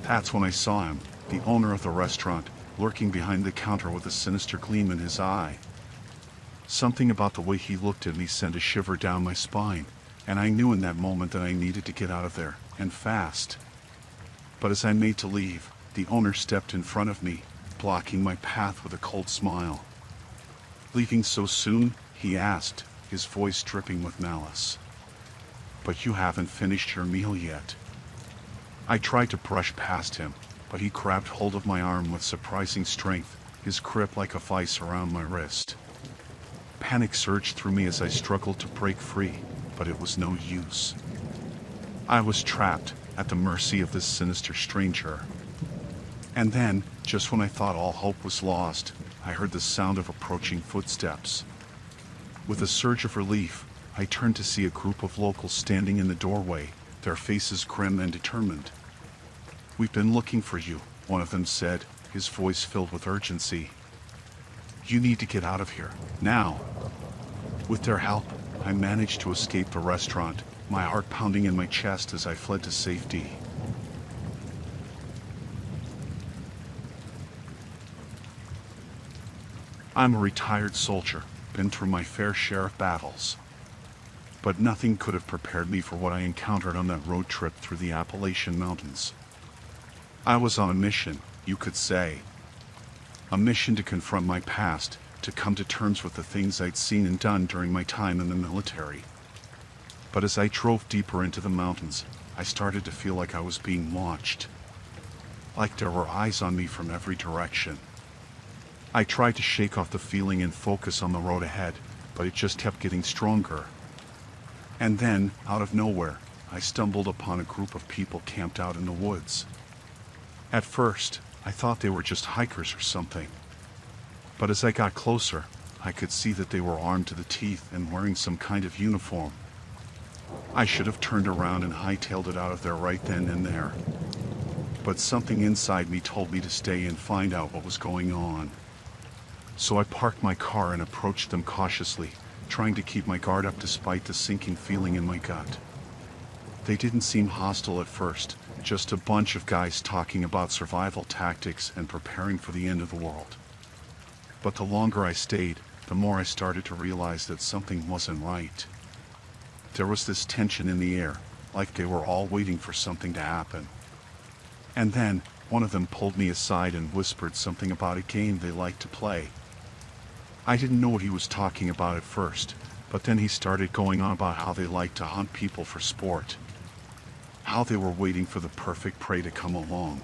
That's when I saw him, the owner of the restaurant, lurking behind the counter with a sinister gleam in his eye. Something about the way he looked at me sent a shiver down my spine, and I knew in that moment that I needed to get out of there, and fast. But as I made to leave, the owner stepped in front of me, blocking my path with a cold smile. "Leaving so soon?" he asked, his voice dripping with malice. "But you haven't finished your meal yet." I tried to brush past him, but he grabbed hold of my arm with surprising strength, his grip like a vice around my wrist. Panic surged through me as I struggled to break free, but it was no use. I was trapped, at the mercy of this sinister stranger. And then, just when I thought all hope was lost, I heard the sound of approaching footsteps. With a surge of relief, I turned to see a group of locals standing in the doorway, their faces grim and determined. "We've been looking for you," one of them said, his voice filled with urgency. "You need to get out of here, now." With their help, I managed to escape the restaurant, my heart pounding in my chest as I fled to safety. I'm a retired soldier, been through my fair share of battles. But nothing could have prepared me for what I encountered on that road trip through the Appalachian Mountains. I was on a mission, you could say. A mission to confront my past, to come to terms with the things I'd seen and done during my time in the military. But as I drove deeper into the mountains, I started to feel like I was being watched. Like there were eyes on me from every direction. I tried to shake off the feeling and focus on the road ahead, but it just kept getting stronger. And then, out of nowhere, I stumbled upon a group of people camped out in the woods. At first, I thought they were just hikers or something. But as I got closer, I could see that they were armed to the teeth and wearing some kind of uniform. I should have turned around and hightailed it out of there right then and there. But something inside me told me to stay and find out what was going on. So I parked my car and approached them cautiously, trying to keep my guard up despite the sinking feeling in my gut. They didn't seem hostile at first, just a bunch of guys talking about survival tactics and preparing for the end of the world. But the longer I stayed, the more I started to realize that something wasn't right. There was this tension in the air, like they were all waiting for something to happen. And then, one of them pulled me aside and whispered something about a game they liked to play. I didn't know what he was talking about at first, but then he started going on about how they liked to hunt people for sport. How they were waiting for the perfect prey to come along.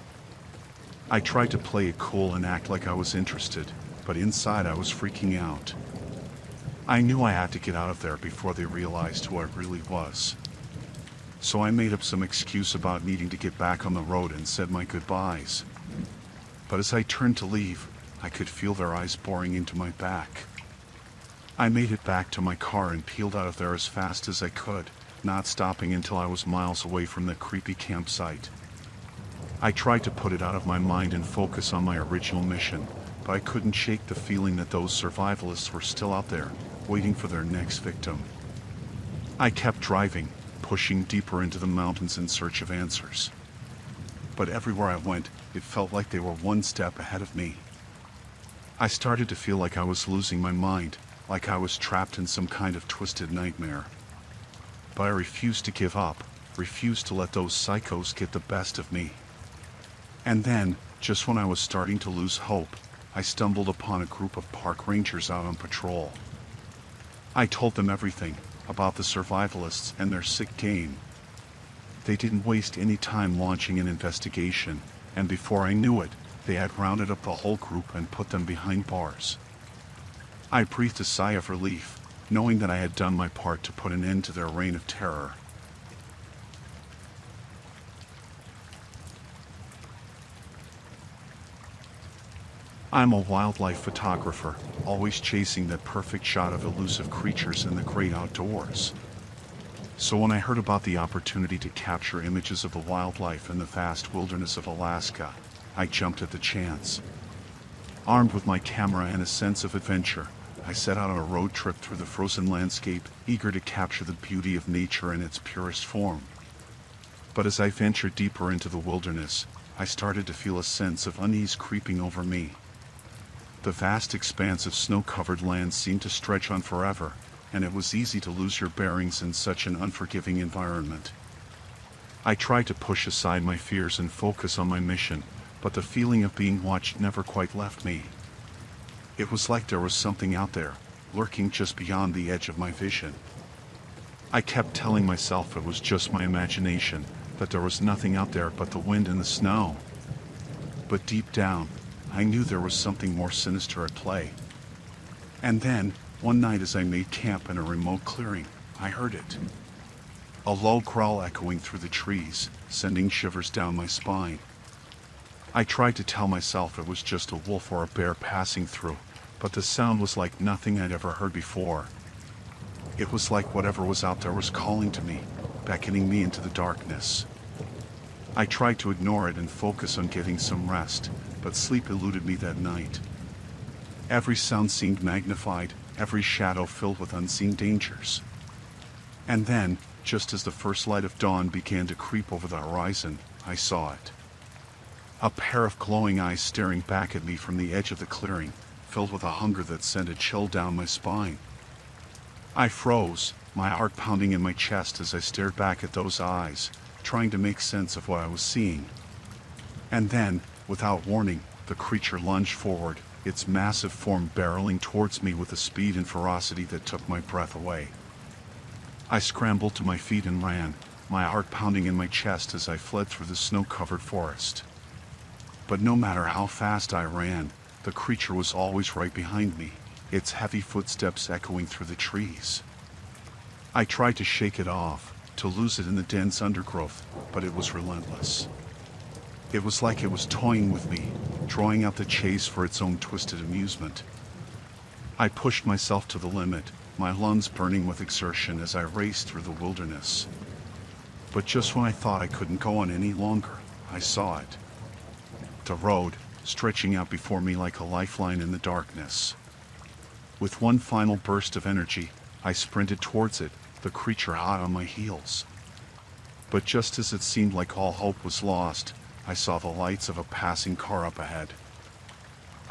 I tried to play it cool and act like I was interested, but inside I was freaking out. I knew I had to get out of there before they realized who I really was. So I made up some excuse about needing to get back on the road and said my goodbyes. But as I turned to leave, I could feel their eyes boring into my back. I made it back to my car and peeled out of there as fast as I could, not stopping until I was miles away from the creepy campsite. I tried to put it out of my mind and focus on my original mission, but I couldn't shake the feeling that those survivalists were still out there, waiting for their next victim. I kept driving, pushing deeper into the mountains in search of answers. But everywhere I went, it felt like they were one step ahead of me. I started to feel like I was losing my mind, like I was trapped in some kind of twisted nightmare. But I refused to give up, refused to let those psychos get the best of me. And then, just when I was starting to lose hope, I stumbled upon a group of park rangers out on patrol. I told them everything about the survivalists and their sick game. They didn't waste any time launching an investigation, and before I knew it, they had rounded up the whole group and put them behind bars. I breathed a sigh of relief, knowing that I had done my part to put an end to their reign of terror. I'm a wildlife photographer, always chasing that perfect shot of elusive creatures in the great outdoors. So when I heard about the opportunity to capture images of the wildlife in the vast wilderness of Alaska, I jumped at the chance. Armed with my camera and a sense of adventure, I set out on a road trip through the frozen landscape, eager to capture the beauty of nature in its purest form. But as I ventured deeper into the wilderness, I started to feel a sense of unease creeping over me. The vast expanse of snow-covered land seemed to stretch on forever, and it was easy to lose your bearings in such an unforgiving environment. I tried to push aside my fears and focus on my mission, but the feeling of being watched never quite left me. It was like there was something out there, lurking just beyond the edge of my vision. I kept telling myself it was just my imagination, that there was nothing out there but the wind and the snow. But deep down, I knew there was something more sinister at play. And then, one night as I made camp in a remote clearing, I heard it. A low growl echoing through the trees, sending shivers down my spine. I tried to tell myself it was just a wolf or a bear passing through, but the sound was like nothing I'd ever heard before. It was like whatever was out there was calling to me, beckoning me into the darkness. I tried to ignore it and focus on getting some rest, but sleep eluded me that night. Every sound seemed magnified, every shadow filled with unseen dangers. And then, just as the first light of dawn began to creep over the horizon, I saw it. A pair of glowing eyes staring back at me from the edge of the clearing, filled with a hunger that sent a chill down my spine. I froze, my heart pounding in my chest as I stared back at those eyes, trying to make sense of what I was seeing. And then, without warning, the creature lunged forward, its massive form barreling towards me with a speed and ferocity that took my breath away. I scrambled to my feet and ran, my heart pounding in my chest as I fled through the snow-covered forest. But no matter how fast I ran, the creature was always right behind me, its heavy footsteps echoing through the trees. I tried to shake it off, to lose it in the dense undergrowth, but it was relentless. It was like it was toying with me, drawing out the chase for its own twisted amusement. I pushed myself to the limit, my lungs burning with exertion as I raced through the wilderness. But just when I thought I couldn't go on any longer, I saw it. The road, stretching out before me like a lifeline in the darkness. With one final burst of energy, I sprinted towards it, the creature hot on my heels. But just as it seemed like all hope was lost, I saw the lights of a passing car up ahead.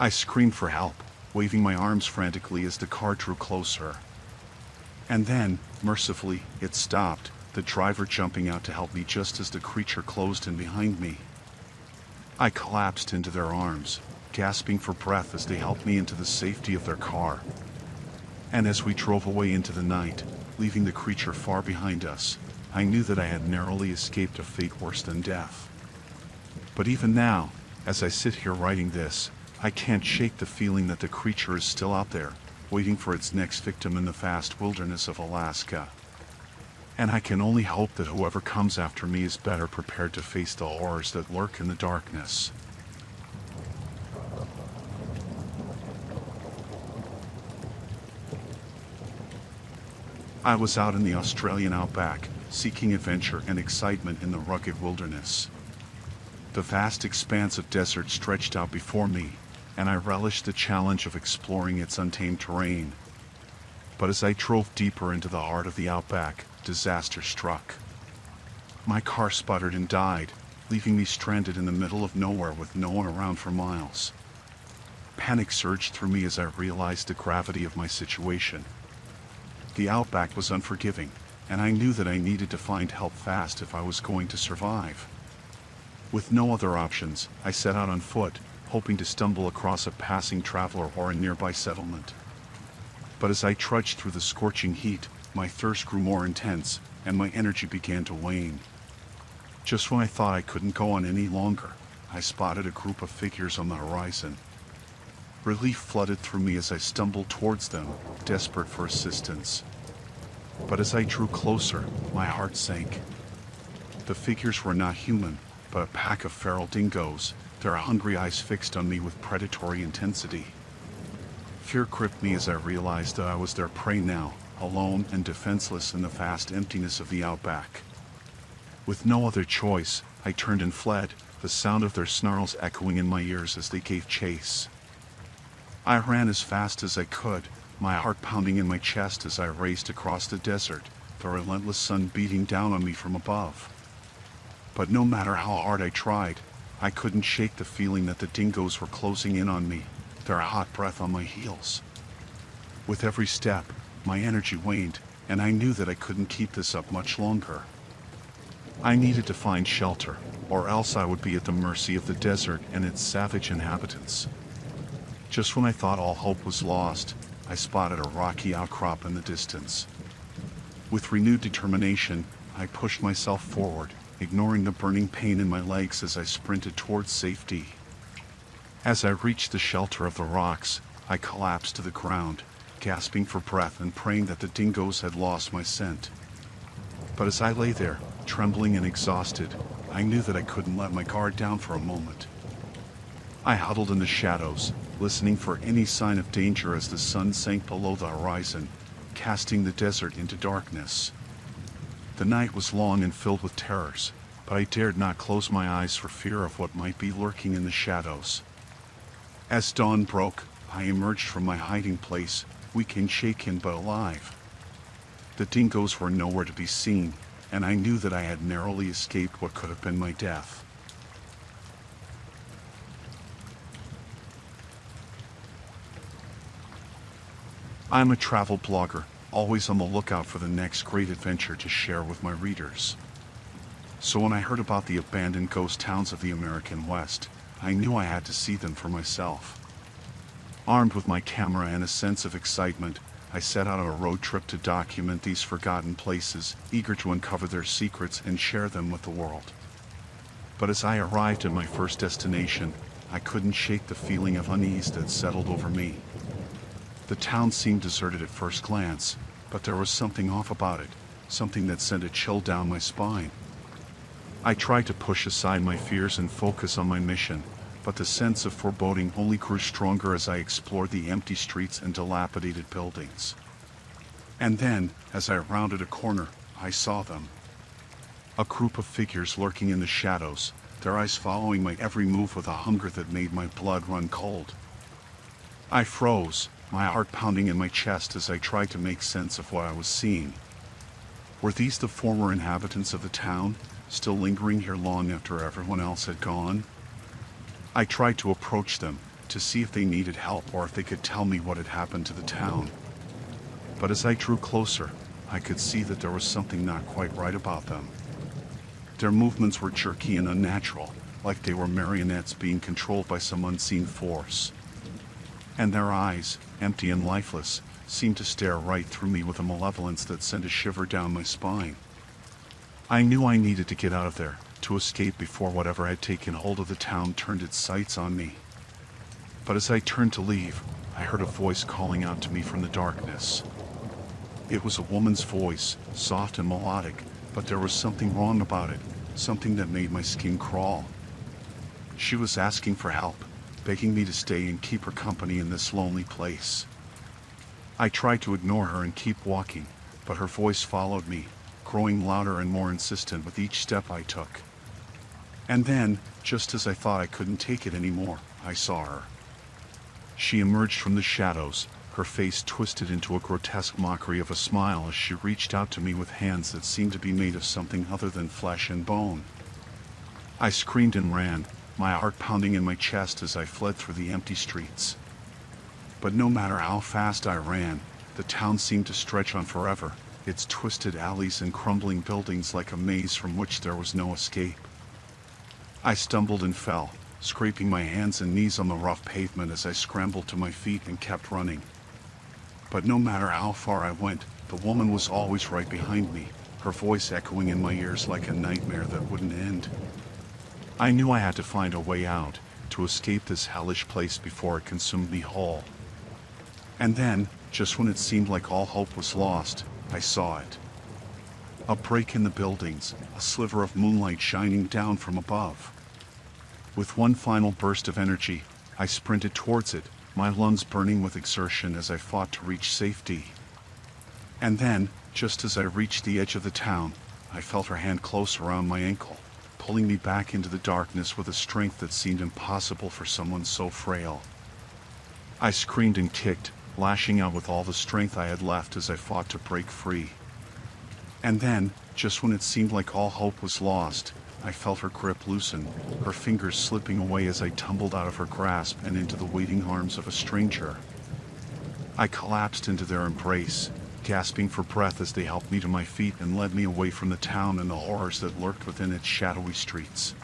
I screamed for help, waving my arms frantically as the car drew closer. And then, mercifully, it stopped, the driver jumping out to help me just as the creature closed in behind me. I collapsed into their arms, gasping for breath as they helped me into the safety of their car. And as we drove away into the night, leaving the creature far behind us, I knew that I had narrowly escaped a fate worse than death. But even now, as I sit here writing this, I can't shake the feeling that the creature is still out there, waiting for its next victim in the vast wilderness of Alaska. And I can only hope that whoever comes after me is better prepared to face the horrors that lurk in the darkness. I was out in the Australian outback, seeking adventure and excitement in the rugged wilderness. The vast expanse of desert stretched out before me, and I relished the challenge of exploring its untamed terrain. But as I drove deeper into the heart of the outback, disaster struck. My car sputtered and died, leaving me stranded in the middle of nowhere with no one around for miles. Panic surged through me as I realized the gravity of my situation. The outback was unforgiving, and I knew that I needed to find help fast if I was going to survive. With no other options, I set out on foot, hoping to stumble across a passing traveler or a nearby settlement. But as I trudged through the scorching heat, my thirst grew more intense, and my energy began to wane. Just when I thought I couldn't go on any longer, I spotted a group of figures on the horizon. Relief flooded through me as I stumbled towards them, desperate for assistance. But as I drew closer, my heart sank. The figures were not human, but a pack of feral dingoes, their hungry eyes fixed on me with predatory intensity. Fear gripped me as I realized that I was their prey now, alone and defenseless in the vast emptiness of the outback. With no other choice, I turned and fled, the sound of their snarls echoing in my ears as they gave chase. I ran as fast as I could, my heart pounding in my chest as I raced across the desert, the relentless sun beating down on me from above. But no matter how hard I tried, I couldn't shake the feeling that the dingoes were closing in on me, their hot breath on my heels. With every step, my energy waned, and I knew that I couldn't keep this up much longer. I needed to find shelter, or else I would be at the mercy of the desert and its savage inhabitants. Just when I thought all hope was lost, I spotted a rocky outcrop in the distance. With renewed determination, I pushed myself forward, ignoring the burning pain in my legs as I sprinted towards safety. As I reached the shelter of the rocks, I collapsed to the ground, gasping for breath and praying that the dingoes had lost my scent. But as I lay there, trembling and exhausted, I knew that I couldn't let my guard down for a moment. I huddled in the shadows, listening for any sign of danger as the sun sank below the horizon, casting the desert into darkness. The night was long and filled with terrors, but I dared not close my eyes for fear of what might be lurking in the shadows. As dawn broke, I emerged from my hiding place, weak and shaken but alive. The dingoes were nowhere to be seen, and I knew that I had narrowly escaped what could have been my death. I'm a travel blogger, always on the lookout for the next great adventure to share with my readers. So when I heard about the abandoned ghost towns of the American West, I knew I had to see them for myself. Armed with my camera and a sense of excitement, I set out on a road trip to document these forgotten places, eager to uncover their secrets and share them with the world. But as I arrived at my first destination, I couldn't shake the feeling of unease that settled over me. The town seemed deserted at first glance, but there was something off about it, something that sent a chill down my spine. I tried to push aside my fears and focus on my mission, but the sense of foreboding only grew stronger as I explored the empty streets and dilapidated buildings. And then, as I rounded a corner, I saw them. A group of figures lurking in the shadows, their eyes following my every move with a hunger that made my blood run cold. I froze, my heart pounding in my chest as I tried to make sense of what I was seeing. Were these the former inhabitants of the town, still lingering here long after everyone else had gone? I tried to approach them, to see if they needed help or if they could tell me what had happened to the town. But as I drew closer, I could see that there was something not quite right about them. Their movements were jerky and unnatural, like they were marionettes being controlled by some unseen force. And their eyes, empty and lifeless, seemed to stare right through me with a malevolence that sent a shiver down my spine. I knew I needed to get out of there, to escape before whatever had taken hold of the town turned its sights on me. But as I turned to leave, I heard a voice calling out to me from the darkness. It was a woman's voice, soft and melodic, but there was something wrong about it, something that made my skin crawl. She was asking for help, begging me to stay and keep her company in this lonely place. I tried to ignore her and keep walking, but her voice followed me, growing louder and more insistent with each step I took. And then, just as I thought I couldn't take it anymore, I saw her. She emerged from the shadows, her face twisted into a grotesque mockery of a smile as she reached out to me with hands that seemed to be made of something other than flesh and bone. I screamed and ran, my heart pounding in my chest as I fled through the empty streets. But no matter how fast I ran, the town seemed to stretch on forever, its twisted alleys and crumbling buildings like a maze from which there was no escape. I stumbled and fell, scraping my hands and knees on the rough pavement as I scrambled to my feet and kept running. But no matter how far I went, the woman was always right behind me, her voice echoing in my ears like a nightmare that wouldn't end. I knew I had to find a way out, to escape this hellish place before it consumed me whole. And then, just when it seemed like all hope was lost, I saw it. A break in the buildings, a sliver of moonlight shining down from above. With one final burst of energy, I sprinted towards it, my lungs burning with exertion as I fought to reach safety. And then, just as I reached the edge of the town, I felt her hand close around my ankle, pulling me back into the darkness with a strength that seemed impossible for someone so frail. I screamed and kicked, lashing out with all the strength I had left as I fought to break free. And then, just when it seemed like all hope was lost, I felt her grip loosen, her fingers slipping away as I tumbled out of her grasp and into the waiting arms of a stranger. I collapsed into their embrace, gasping for breath as they helped me to my feet and led me away from the town and the horrors that lurked within its shadowy streets.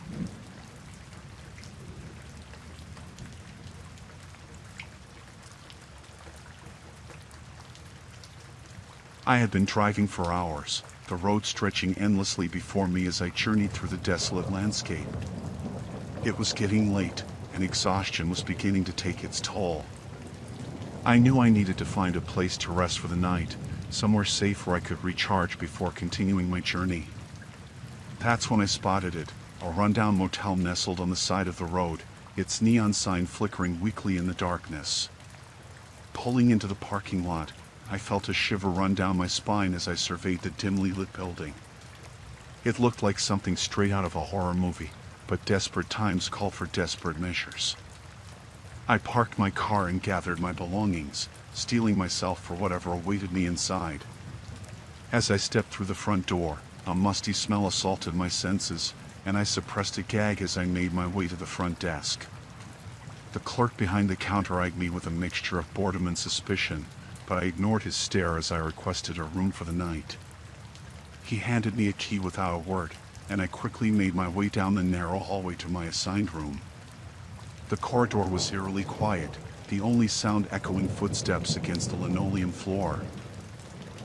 I had been driving for hours, the road stretching endlessly before me as I journeyed through the desolate landscape. It was getting late, and exhaustion was beginning to take its toll. I knew I needed to find a place to rest for the night, somewhere safe where I could recharge before continuing my journey. That's when I spotted it, a rundown motel nestled on the side of the road, its neon sign flickering weakly in the darkness. Pulling into the parking lot, I felt a shiver run down my spine as I surveyed the dimly lit building. It looked like something straight out of a horror movie, but desperate times called for desperate measures. I parked my car and gathered my belongings, steeling myself for whatever awaited me inside. As I stepped through the front door, a musty smell assaulted my senses, and I suppressed a gag as I made my way to the front desk. The clerk behind the counter eyed me with a mixture of boredom and suspicion, but I ignored his stare as I requested a room for the night. He handed me a key without a word, and I quickly made my way down the narrow hallway to my assigned room. The corridor was eerily quiet, the only sound echoing footsteps against the linoleum floor.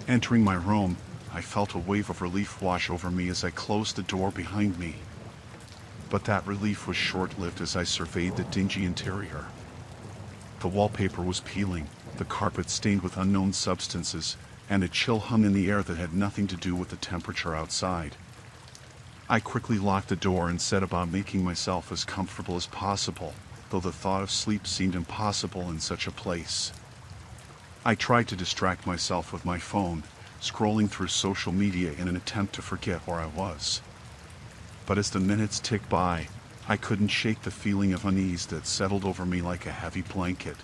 Entering my room, I felt a wave of relief wash over me as I closed the door behind me. But that relief was short-lived as I surveyed the dingy interior. The wallpaper was peeling, the carpet stained with unknown substances, and a chill hung in the air that had nothing to do with the temperature outside. I quickly locked the door and set about making myself as comfortable as possible, though the thought of sleep seemed impossible in such a place. I tried to distract myself with my phone, scrolling through social media in an attempt to forget where I was. But as the minutes ticked by, I couldn't shake the feeling of unease that settled over me like a heavy blanket.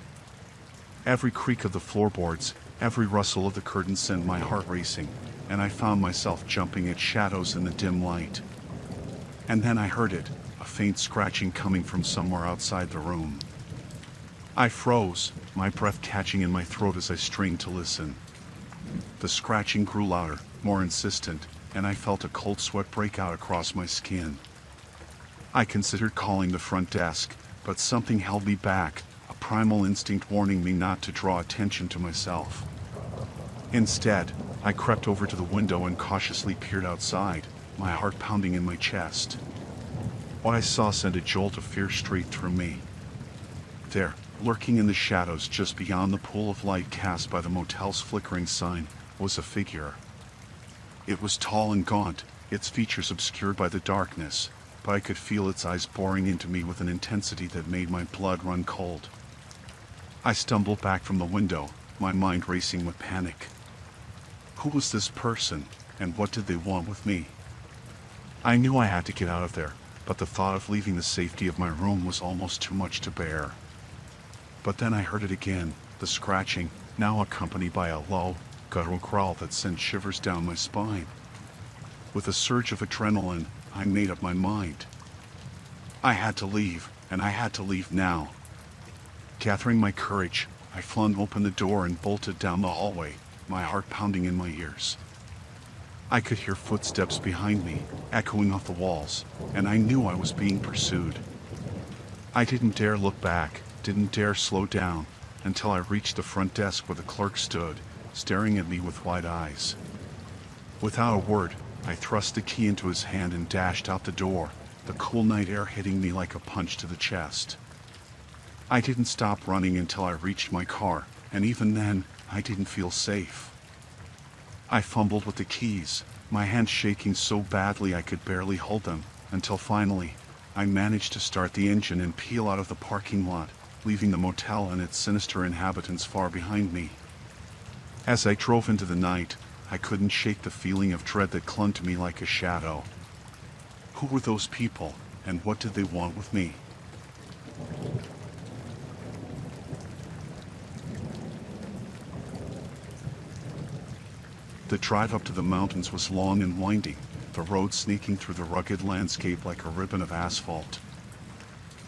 Every creak of the floorboards, every rustle of the curtains sent my heart racing, and I found myself jumping at shadows in the dim light. And then I heard it, a faint scratching coming from somewhere outside the room. I froze, my breath catching in my throat as I strained to listen. The scratching grew louder, more insistent, and I felt a cold sweat break out across my skin. I considered calling the front desk, but something held me back, a primal instinct warning me not to draw attention to myself. Instead, I crept over to the window and cautiously peered outside, my heart pounding in my chest. What I saw sent a jolt of fear straight through me. There, lurking in the shadows just beyond the pool of light cast by the motel's flickering sign, was a figure. It was tall and gaunt, its features obscured by the darkness, but I could feel its eyes boring into me with an intensity that made my blood run cold. I stumbled back from the window, my mind racing with panic. Who was this person, and what did they want with me? I knew I had to get out of there, but the thought of leaving the safety of my room was almost too much to bear. But then I heard it again, the scratching, now accompanied by a low, guttural growl that sent shivers down my spine. With a surge of adrenaline, I made up my mind. I had to leave, and I had to leave now. Gathering my courage, I flung open the door and bolted down the hallway, my heart pounding in my ears. I could hear footsteps behind me, echoing off the walls, and I knew I was being pursued. I didn't dare look back, didn't dare slow down, until I reached the front desk where the clerk stood, staring at me with wide eyes. Without a word, I thrust the key into his hand and dashed out the door, the cool night air hitting me like a punch to the chest. I didn't stop running until I reached my car, and even then, I didn't feel safe. I fumbled with the keys, my hands shaking so badly I could barely hold them, until finally, I managed to start the engine and peel out of the parking lot, leaving the motel and its sinister inhabitants far behind me. As I drove into the night, I couldn't shake the feeling of dread that clung to me like a shadow. Who were those people, and what did they want with me? The drive up to the mountains was long and winding, the road sneaking through the rugged landscape like a ribbon of asphalt.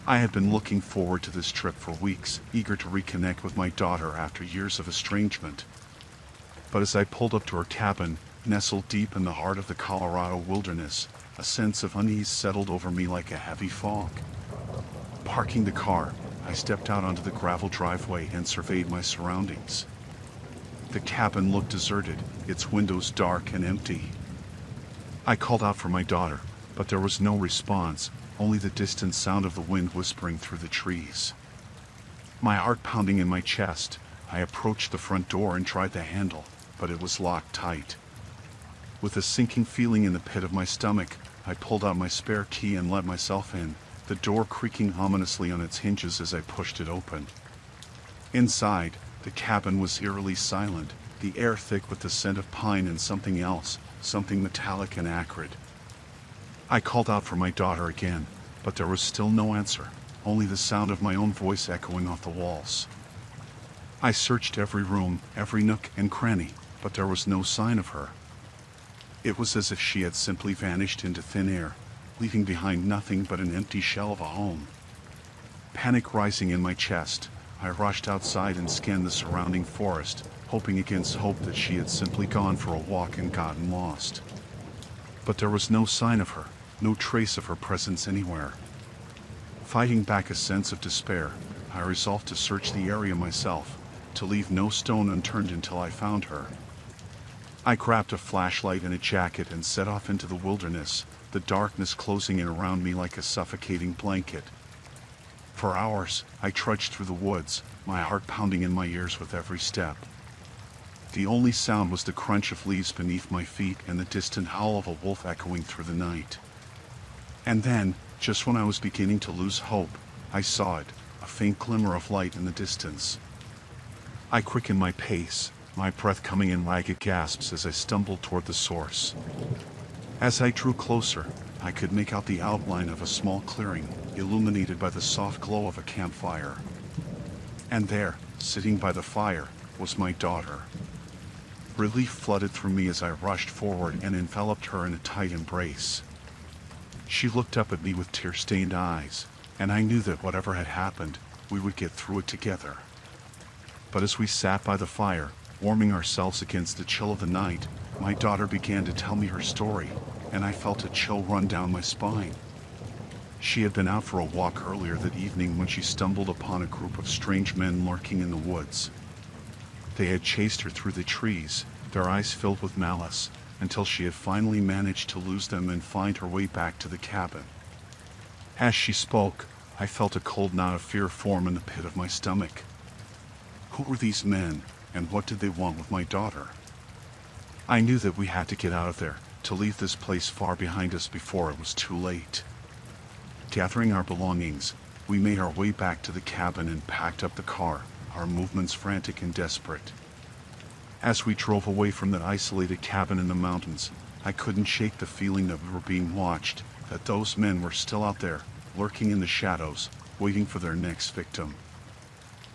I had been looking forward to this trip for weeks, eager to reconnect with my daughter after years of estrangement. But as I pulled up to her cabin, nestled deep in the heart of the Colorado wilderness, a sense of unease settled over me like a heavy fog. Parking the car, I stepped out onto the gravel driveway and surveyed my surroundings. The cabin looked deserted, its windows dark and empty. I called out for my daughter, but there was no response, only the distant sound of the wind whispering through the trees. My heart pounding in my chest, I approached the front door and tried the handle, but it was locked tight. With a sinking feeling in the pit of my stomach, I pulled out my spare key and let myself in, the door creaking ominously on its hinges as I pushed it open. Inside, the cabin was eerily silent, the air thick with the scent of pine and something else, something metallic and acrid. I called out for my daughter again, but there was still no answer, only the sound of my own voice echoing off the walls. I searched every room, every nook and cranny, but there was no sign of her. It was as if she had simply vanished into thin air, leaving behind nothing but an empty shell of a home. Panic rising in my chest, I rushed outside and scanned the surrounding forest, hoping against hope that she had simply gone for a walk and gotten lost. But there was no sign of her, no trace of her presence anywhere. Fighting back a sense of despair, I resolved to search the area myself, to leave no stone unturned until I found her. I grabbed a flashlight and a jacket and set off into the wilderness, the darkness closing in around me like a suffocating blanket. For hours, I trudged through the woods, my heart pounding in my ears with every step. The only sound was the crunch of leaves beneath my feet and the distant howl of a wolf echoing through the night. And then, just when I was beginning to lose hope, I saw it, a faint glimmer of light in the distance. I quickened my pace, my breath coming in ragged gasps as I stumbled toward the source. As I drew closer, I could make out the outline of a small clearing, illuminated by the soft glow of a campfire. And there, sitting by the fire, was my daughter. Relief flooded through me as I rushed forward and enveloped her in a tight embrace. She looked up at me with tear-stained eyes, and I knew that whatever had happened, we would get through it together. But as we sat by the fire, warming ourselves against the chill of the night, my daughter began to tell me her story, and I felt a chill run down my spine. She had been out for a walk earlier that evening when she stumbled upon a group of strange men lurking in the woods. They had chased her through the trees, their eyes filled with malice, until she had finally managed to lose them and find her way back to the cabin. As she spoke, I felt a cold knot of fear form in the pit of my stomach. Who were these men, and what did they want with my daughter? I knew that we had to get out of there, to leave this place far behind us before it was too late. Gathering our belongings, we made our way back to the cabin and packed up the car, our movements frantic and desperate. As we drove away from that isolated cabin in the mountains, I couldn't shake the feeling that we were being watched, that those men were still out there, lurking in the shadows, waiting for their next victim.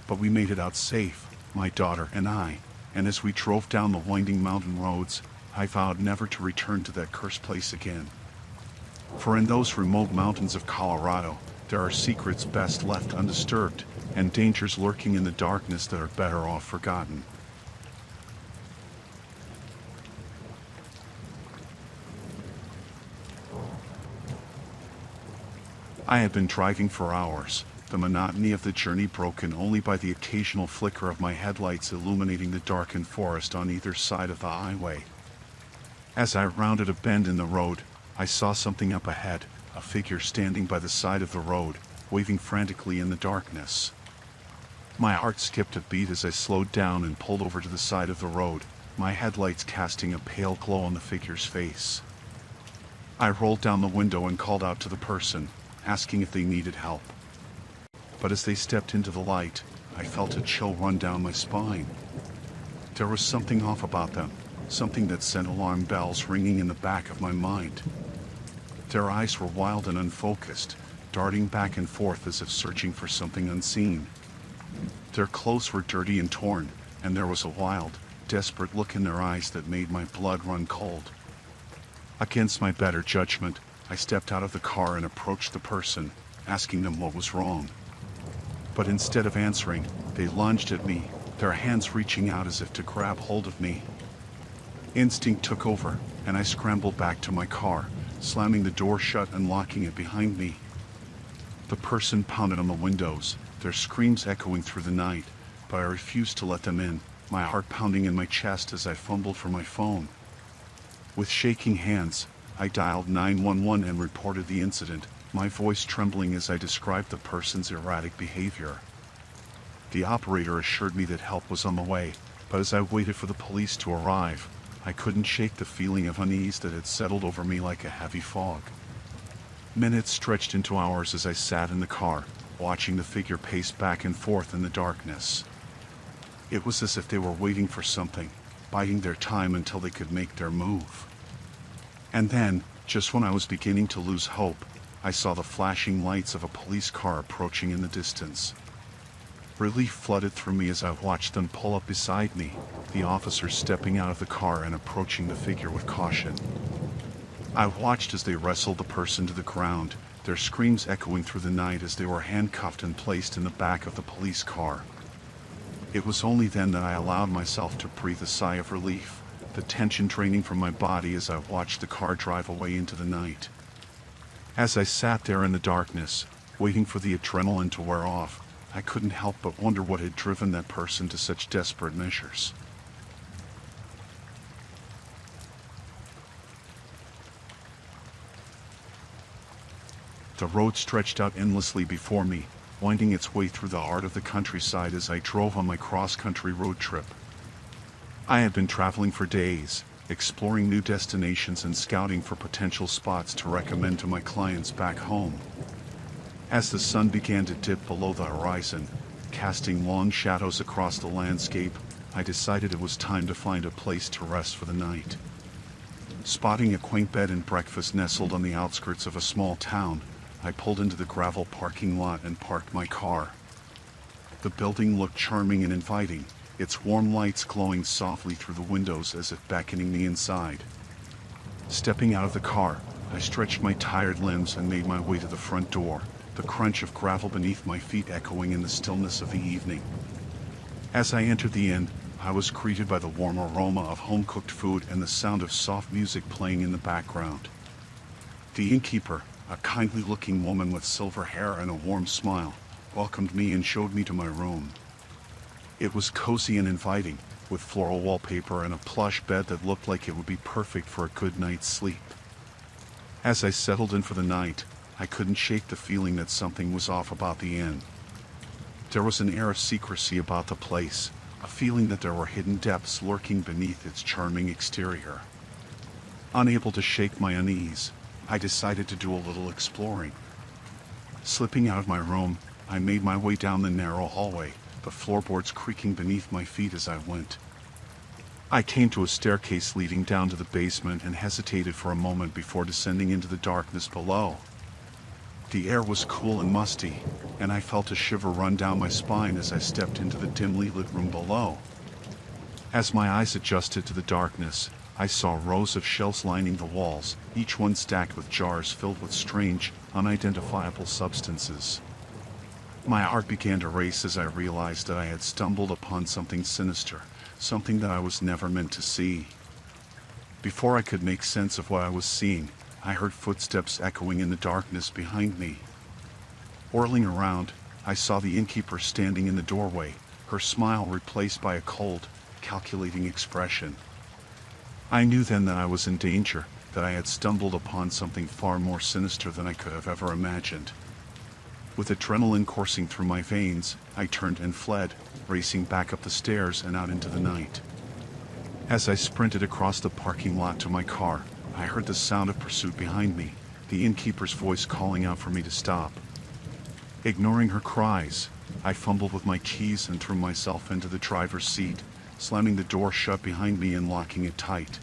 But we made it out safe, my daughter and I, and as we drove down the winding mountain roads, I vowed never to return to that cursed place again. For in those remote mountains of Colorado, there are secrets best left undisturbed, and dangers lurking in the darkness that are better off forgotten. I had been driving for hours, the monotony of the journey broken only by the occasional flicker of my headlights illuminating the darkened forest on either side of the highway. As I rounded a bend in the road, I saw something up ahead, a figure standing by the side of the road, waving frantically in the darkness. My heart skipped a beat as I slowed down and pulled over to the side of the road, my headlights casting a pale glow on the figure's face. I rolled down the window and called out to the person, asking if they needed help. But as they stepped into the light, I felt a chill run down my spine. There was something off about them, something that sent alarm bells ringing in the back of my mind. Their eyes were wild and unfocused, darting back and forth as if searching for something unseen. Their clothes were dirty and torn, and there was a wild, desperate look in their eyes that made my blood run cold. Against my better judgment, I stepped out of the car and approached the person, asking them what was wrong. But instead of answering, they lunged at me, their hands reaching out as if to grab hold of me. Instinct took over, and I scrambled back to my car, slamming the door shut and locking it behind me. The person pounded on the windows, their screams echoing through the night, but I refused to let them in, my heart pounding in my chest as I fumbled for my phone. With shaking hands, I dialed 911 and reported the incident, my voice trembling as I described the person's erratic behavior. The operator assured me that help was on the way, but as I waited for the police to arrive, I couldn't shake the feeling of unease that had settled over me like a heavy fog. Minutes stretched into hours as I sat in the car, watching the figure pace back and forth in the darkness. It was as if they were waiting for something, biding their time until they could make their move. And then, just when I was beginning to lose hope, I saw the flashing lights of a police car approaching in the distance. Relief flooded through me as I watched them pull up beside me, the officers stepping out of the car and approaching the figure with caution. I watched as they wrestled the person to the ground, their screams echoing through the night as they were handcuffed and placed in the back of the police car. It was only then that I allowed myself to breathe a sigh of relief, the tension draining from my body as I watched the car drive away into the night. As I sat there in the darkness, waiting for the adrenaline to wear off, I couldn't help but wonder what had driven that person to such desperate measures. The road stretched out endlessly before me, winding its way through the heart of the countryside as I drove on my cross-country road trip. I had been traveling for days, exploring new destinations and scouting for potential spots to recommend to my clients back home. As the sun began to dip below the horizon, casting long shadows across the landscape, I decided it was time to find a place to rest for the night. Spotting a quaint bed and breakfast nestled on the outskirts of a small town, I pulled into the gravel parking lot and parked my car. The building looked charming and inviting, its warm lights glowing softly through the windows as if beckoning me inside. Stepping out of the car, I stretched my tired limbs and made my way to the front door, the crunch of gravel beneath my feet echoing in the stillness of the evening. As I entered the inn, I was greeted by the warm aroma of home-cooked food and the sound of soft music playing in the background. The innkeeper, A kindly-looking woman with silver hair and a warm smile welcomed me and showed me to my room. It was cozy and inviting, with floral wallpaper and a plush bed that looked like it would be perfect for a good night's sleep. As I settled in for the night, I couldn't shake the feeling that something was off about the inn. There was an air of secrecy about the place, a feeling that there were hidden depths lurking beneath its charming exterior. Unable to shake my unease, I decided to do a little exploring. Slipping out of my room, I made my way down the narrow hallway, the floorboards creaking beneath my feet as I went. I came to a staircase leading down to the basement and hesitated for a moment before descending into the darkness below. The air was cool and musty, and I felt a shiver run down my spine as I stepped into the dimly lit room below. As my eyes adjusted to the darkness, I saw rows of shelves lining the walls, each one stacked with jars filled with strange, unidentifiable substances. My heart began to race as I realized that I had stumbled upon something sinister, something that I was never meant to see. Before I could make sense of what I was seeing, I heard footsteps echoing in the darkness behind me. Whirling around, I saw the innkeeper standing in the doorway, her smile replaced by a cold, calculating expression. I knew then that I was in danger, that I had stumbled upon something far more sinister than I could have ever imagined. With adrenaline coursing through my veins, I turned and fled, racing back up the stairs and out into the night. As I sprinted across the parking lot to my car, I heard the sound of pursuit behind me, the innkeeper's voice calling out for me to stop. Ignoring her cries, I fumbled with my keys and threw myself into the driver's seat, slamming the door shut behind me and locking it tight.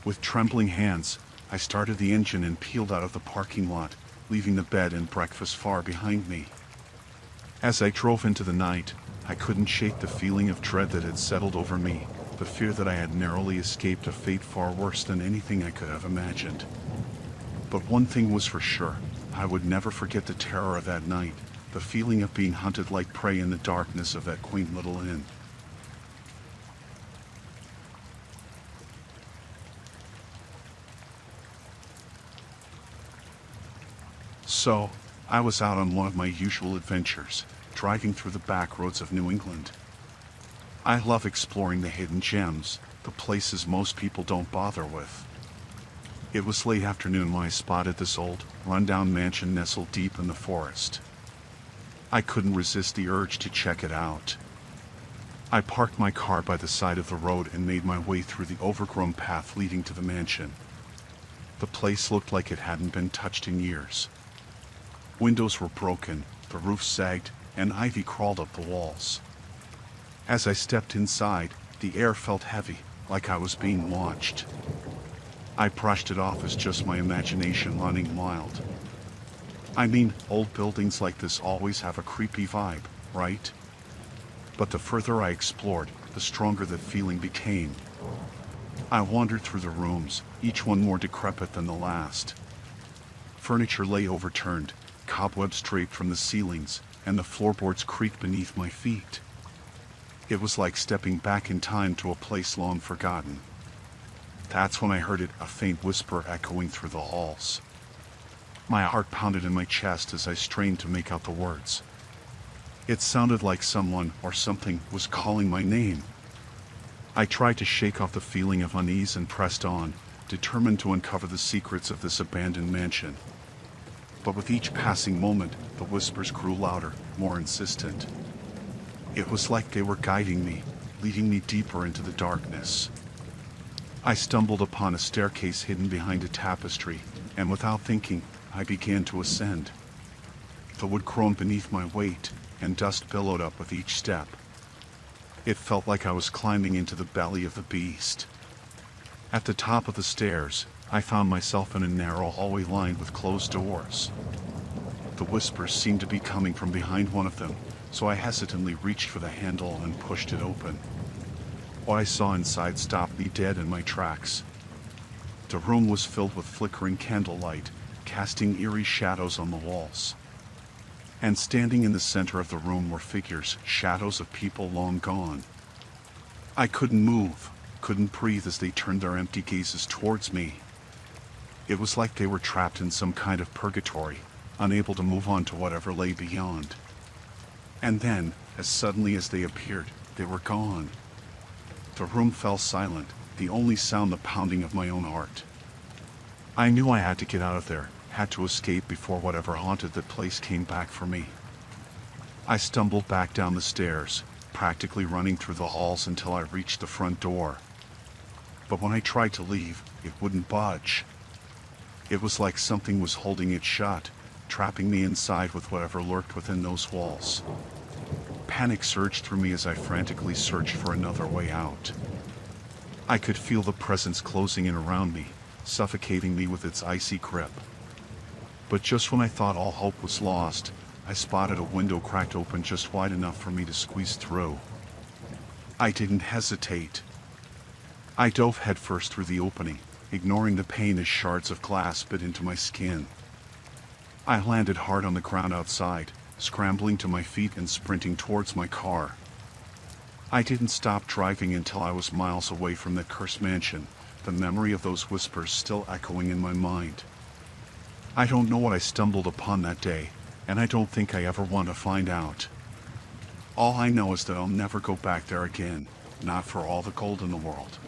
With trembling hands, I started the engine and peeled out of the parking lot, leaving the bed and breakfast far behind me. As I drove into the night, I couldn't shake the feeling of dread that had settled over me, the fear that I had narrowly escaped a fate far worse than anything I could have imagined. But one thing was for sure, I would never forget the terror of that night, the feeling of being hunted like prey in the darkness of that quaint little inn. So, I was out on one of my usual adventures, driving through the back roads of New England. I love exploring the hidden gems, the places most people don't bother with. It was late afternoon when I spotted this old, rundown mansion nestled deep in the forest. I couldn't resist the urge to check it out. I parked my car by the side of the road and made my way through the overgrown path leading to the mansion. The place looked like it hadn't been touched in years. Windows were broken, the roof sagged, and ivy crawled up the walls. As I stepped inside, the air felt heavy, like I was being watched. I brushed it off as just my imagination running wild. I mean, old buildings like this always have a creepy vibe, right? But the further I explored, the stronger the feeling became. I wandered through the rooms, each one more decrepit than the last. Furniture lay overturned, cobwebs draped from the ceilings, and the floorboards creaked beneath my feet. It was like stepping back in time to a place long forgotten. That's when I heard it, a faint whisper echoing through the halls. My heart pounded in my chest as I strained to make out the words. It sounded like someone or something was calling my name. I tried to shake off the feeling of unease and pressed on, determined to uncover the secrets of this abandoned mansion. But with each passing moment, the whispers grew louder, more insistent. It was like they were guiding me, leading me deeper into the darkness. I stumbled upon a staircase hidden behind a tapestry, and without thinking, I began to ascend. The wood groaned beneath my weight, and dust billowed up with each step. It felt like I was climbing into the belly of the beast. At the top of the stairs, I found myself in a narrow hallway lined with closed doors. The whispers seemed to be coming from behind one of them, so I hesitantly reached for the handle and pushed it open. What I saw inside stopped me dead in my tracks. The room was filled with flickering candlelight, casting eerie shadows on the walls. And standing in the center of the room were figures, shadows of people long gone. I couldn't move, couldn't breathe as they turned their empty gazes towards me. It was like they were trapped in some kind of purgatory, unable to move on to whatever lay beyond. And then, as suddenly as they appeared, they were gone. The room fell silent, the only sound the pounding of my own heart. I knew I had to get out of there, had to escape before whatever haunted that place came back for me. I stumbled back down the stairs, practically running through the halls until I reached the front door. But when I tried to leave, it wouldn't budge. It was like something was holding it shut, trapping me inside with whatever lurked within those walls. Panic surged through me as I frantically searched for another way out. I could feel the presence closing in around me, suffocating me with its icy grip. But just when I thought all hope was lost, I spotted a window cracked open just wide enough for me to squeeze through. I didn't hesitate. I dove headfirst through the opening, ignoring the pain as shards of glass bit into my skin. I landed hard on the ground outside, scrambling to my feet and sprinting towards my car. I didn't stop driving until I was miles away from that cursed mansion, the memory of those whispers still echoing in my mind. I don't know what I stumbled upon that day, and I don't think I ever want to find out. All I know is that I'll never go back there again, not for all the gold in the world.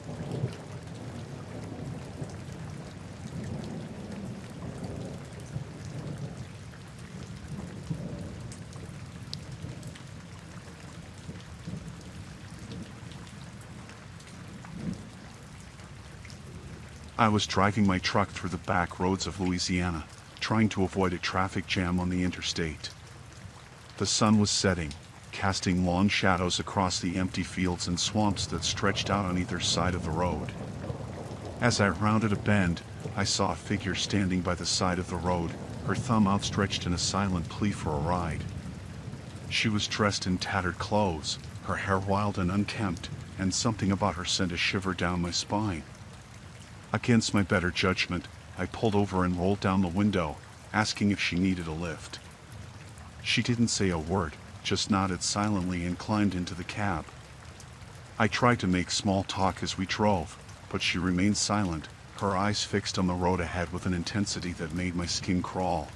I was driving my truck through the back roads of Louisiana, trying to avoid a traffic jam on the interstate. The sun was setting, casting long shadows across the empty fields and swamps that stretched out on either side of the road. As I rounded a bend, I saw a figure standing by the side of the road, her thumb outstretched in a silent plea for a ride. She was dressed in tattered clothes, her hair wild and unkempt, and something about her sent a shiver down my spine. Against my better judgment, I pulled over and rolled down the window, asking if she needed a lift. She didn't say a word, just nodded silently and climbed into the cab. I tried to make small talk as we drove, but she remained silent, her eyes fixed on the road ahead with an intensity that made my skin crawl.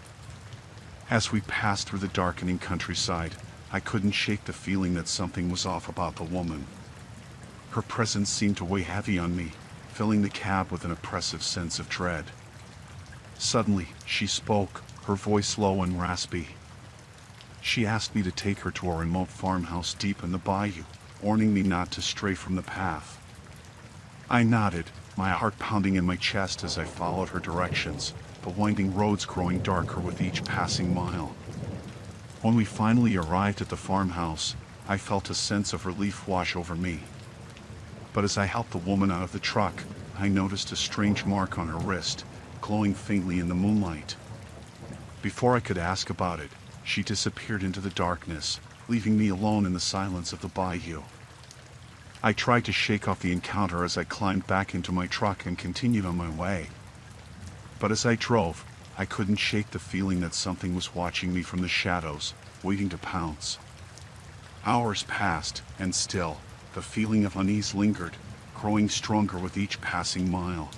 As we passed through the darkening countryside, I couldn't shake the feeling that something was off about the woman. Her presence seemed to weigh heavy on me, filling the cab with an oppressive sense of dread. Suddenly, she spoke, her voice low and raspy. She asked me to take her to a remote farmhouse deep in the bayou, warning me not to stray from the path. I nodded, my heart pounding in my chest as I followed her directions, the winding roads growing darker with each passing mile. When we finally arrived at the farmhouse, I felt a sense of relief wash over me. But as I helped the woman out of the truck, I noticed a strange mark on her wrist, glowing faintly in the moonlight. Before I could ask about it, she disappeared into the darkness, leaving me alone in the silence of the bayou. I tried to shake off the encounter as I climbed back into my truck and continued on my way. But as I drove, I couldn't shake the feeling that something was watching me from the shadows, waiting to pounce. Hours passed, and still, the feeling of unease lingered, growing stronger with each passing mile.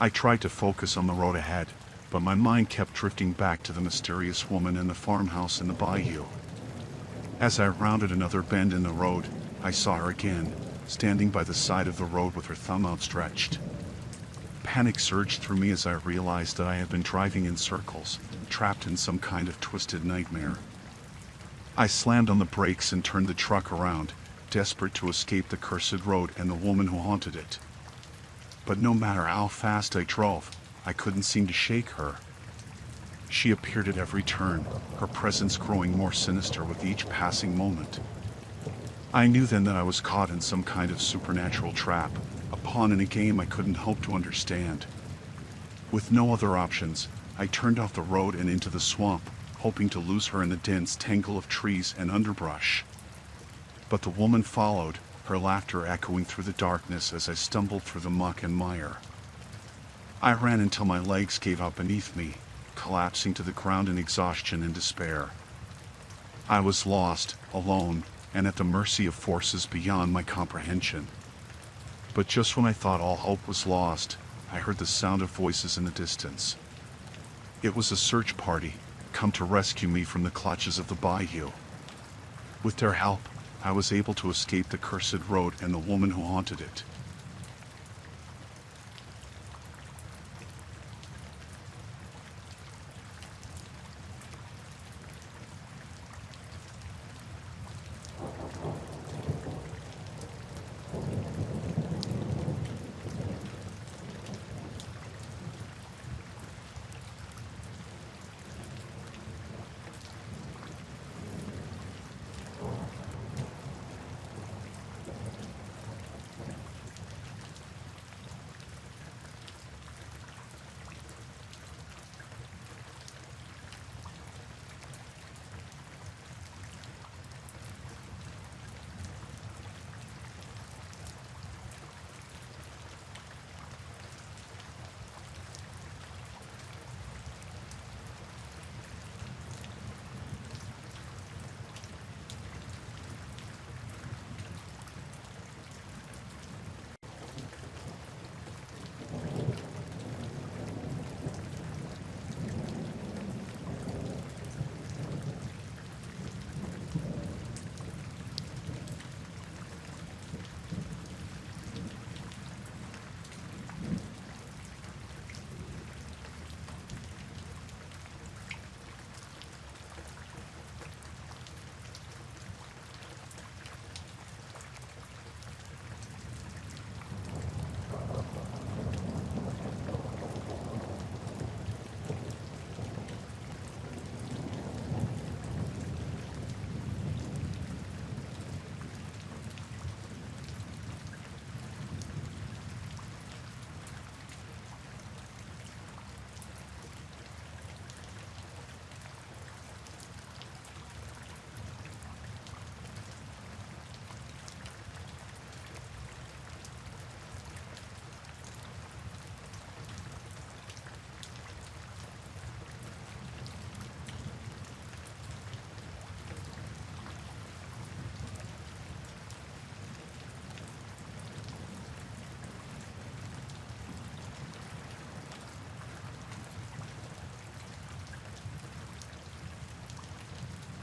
I tried to focus on the road ahead, but my mind kept drifting back to the mysterious woman and the farmhouse in the bayou. As I rounded another bend in the road, I saw her again, standing by the side of the road with her thumb outstretched. Panic surged through me as I realized that I had been driving in circles, trapped in some kind of twisted nightmare. I slammed on the brakes and turned the truck around, desperate to escape the cursed road and the woman who haunted it. But no matter how fast I drove, I couldn't seem to shake her. She appeared at every turn, her presence growing more sinister with each passing moment. I knew then that I was caught in some kind of supernatural trap, a pawn in a game I couldn't hope to understand. With no other options, I turned off the road and into the swamp, hoping to lose her in the dense tangle of trees and underbrush. But the woman followed, her laughter echoing through the darkness as I stumbled through the muck and mire. I ran until my legs gave out beneath me, collapsing to the ground in exhaustion and despair. I was lost, alone, and at the mercy of forces beyond my comprehension. But just when I thought all hope was lost, I heard the sound of voices in the distance. It was a search party, come to rescue me from the clutches of the bayou. With their help, I was able to escape the cursed road and the woman who haunted it.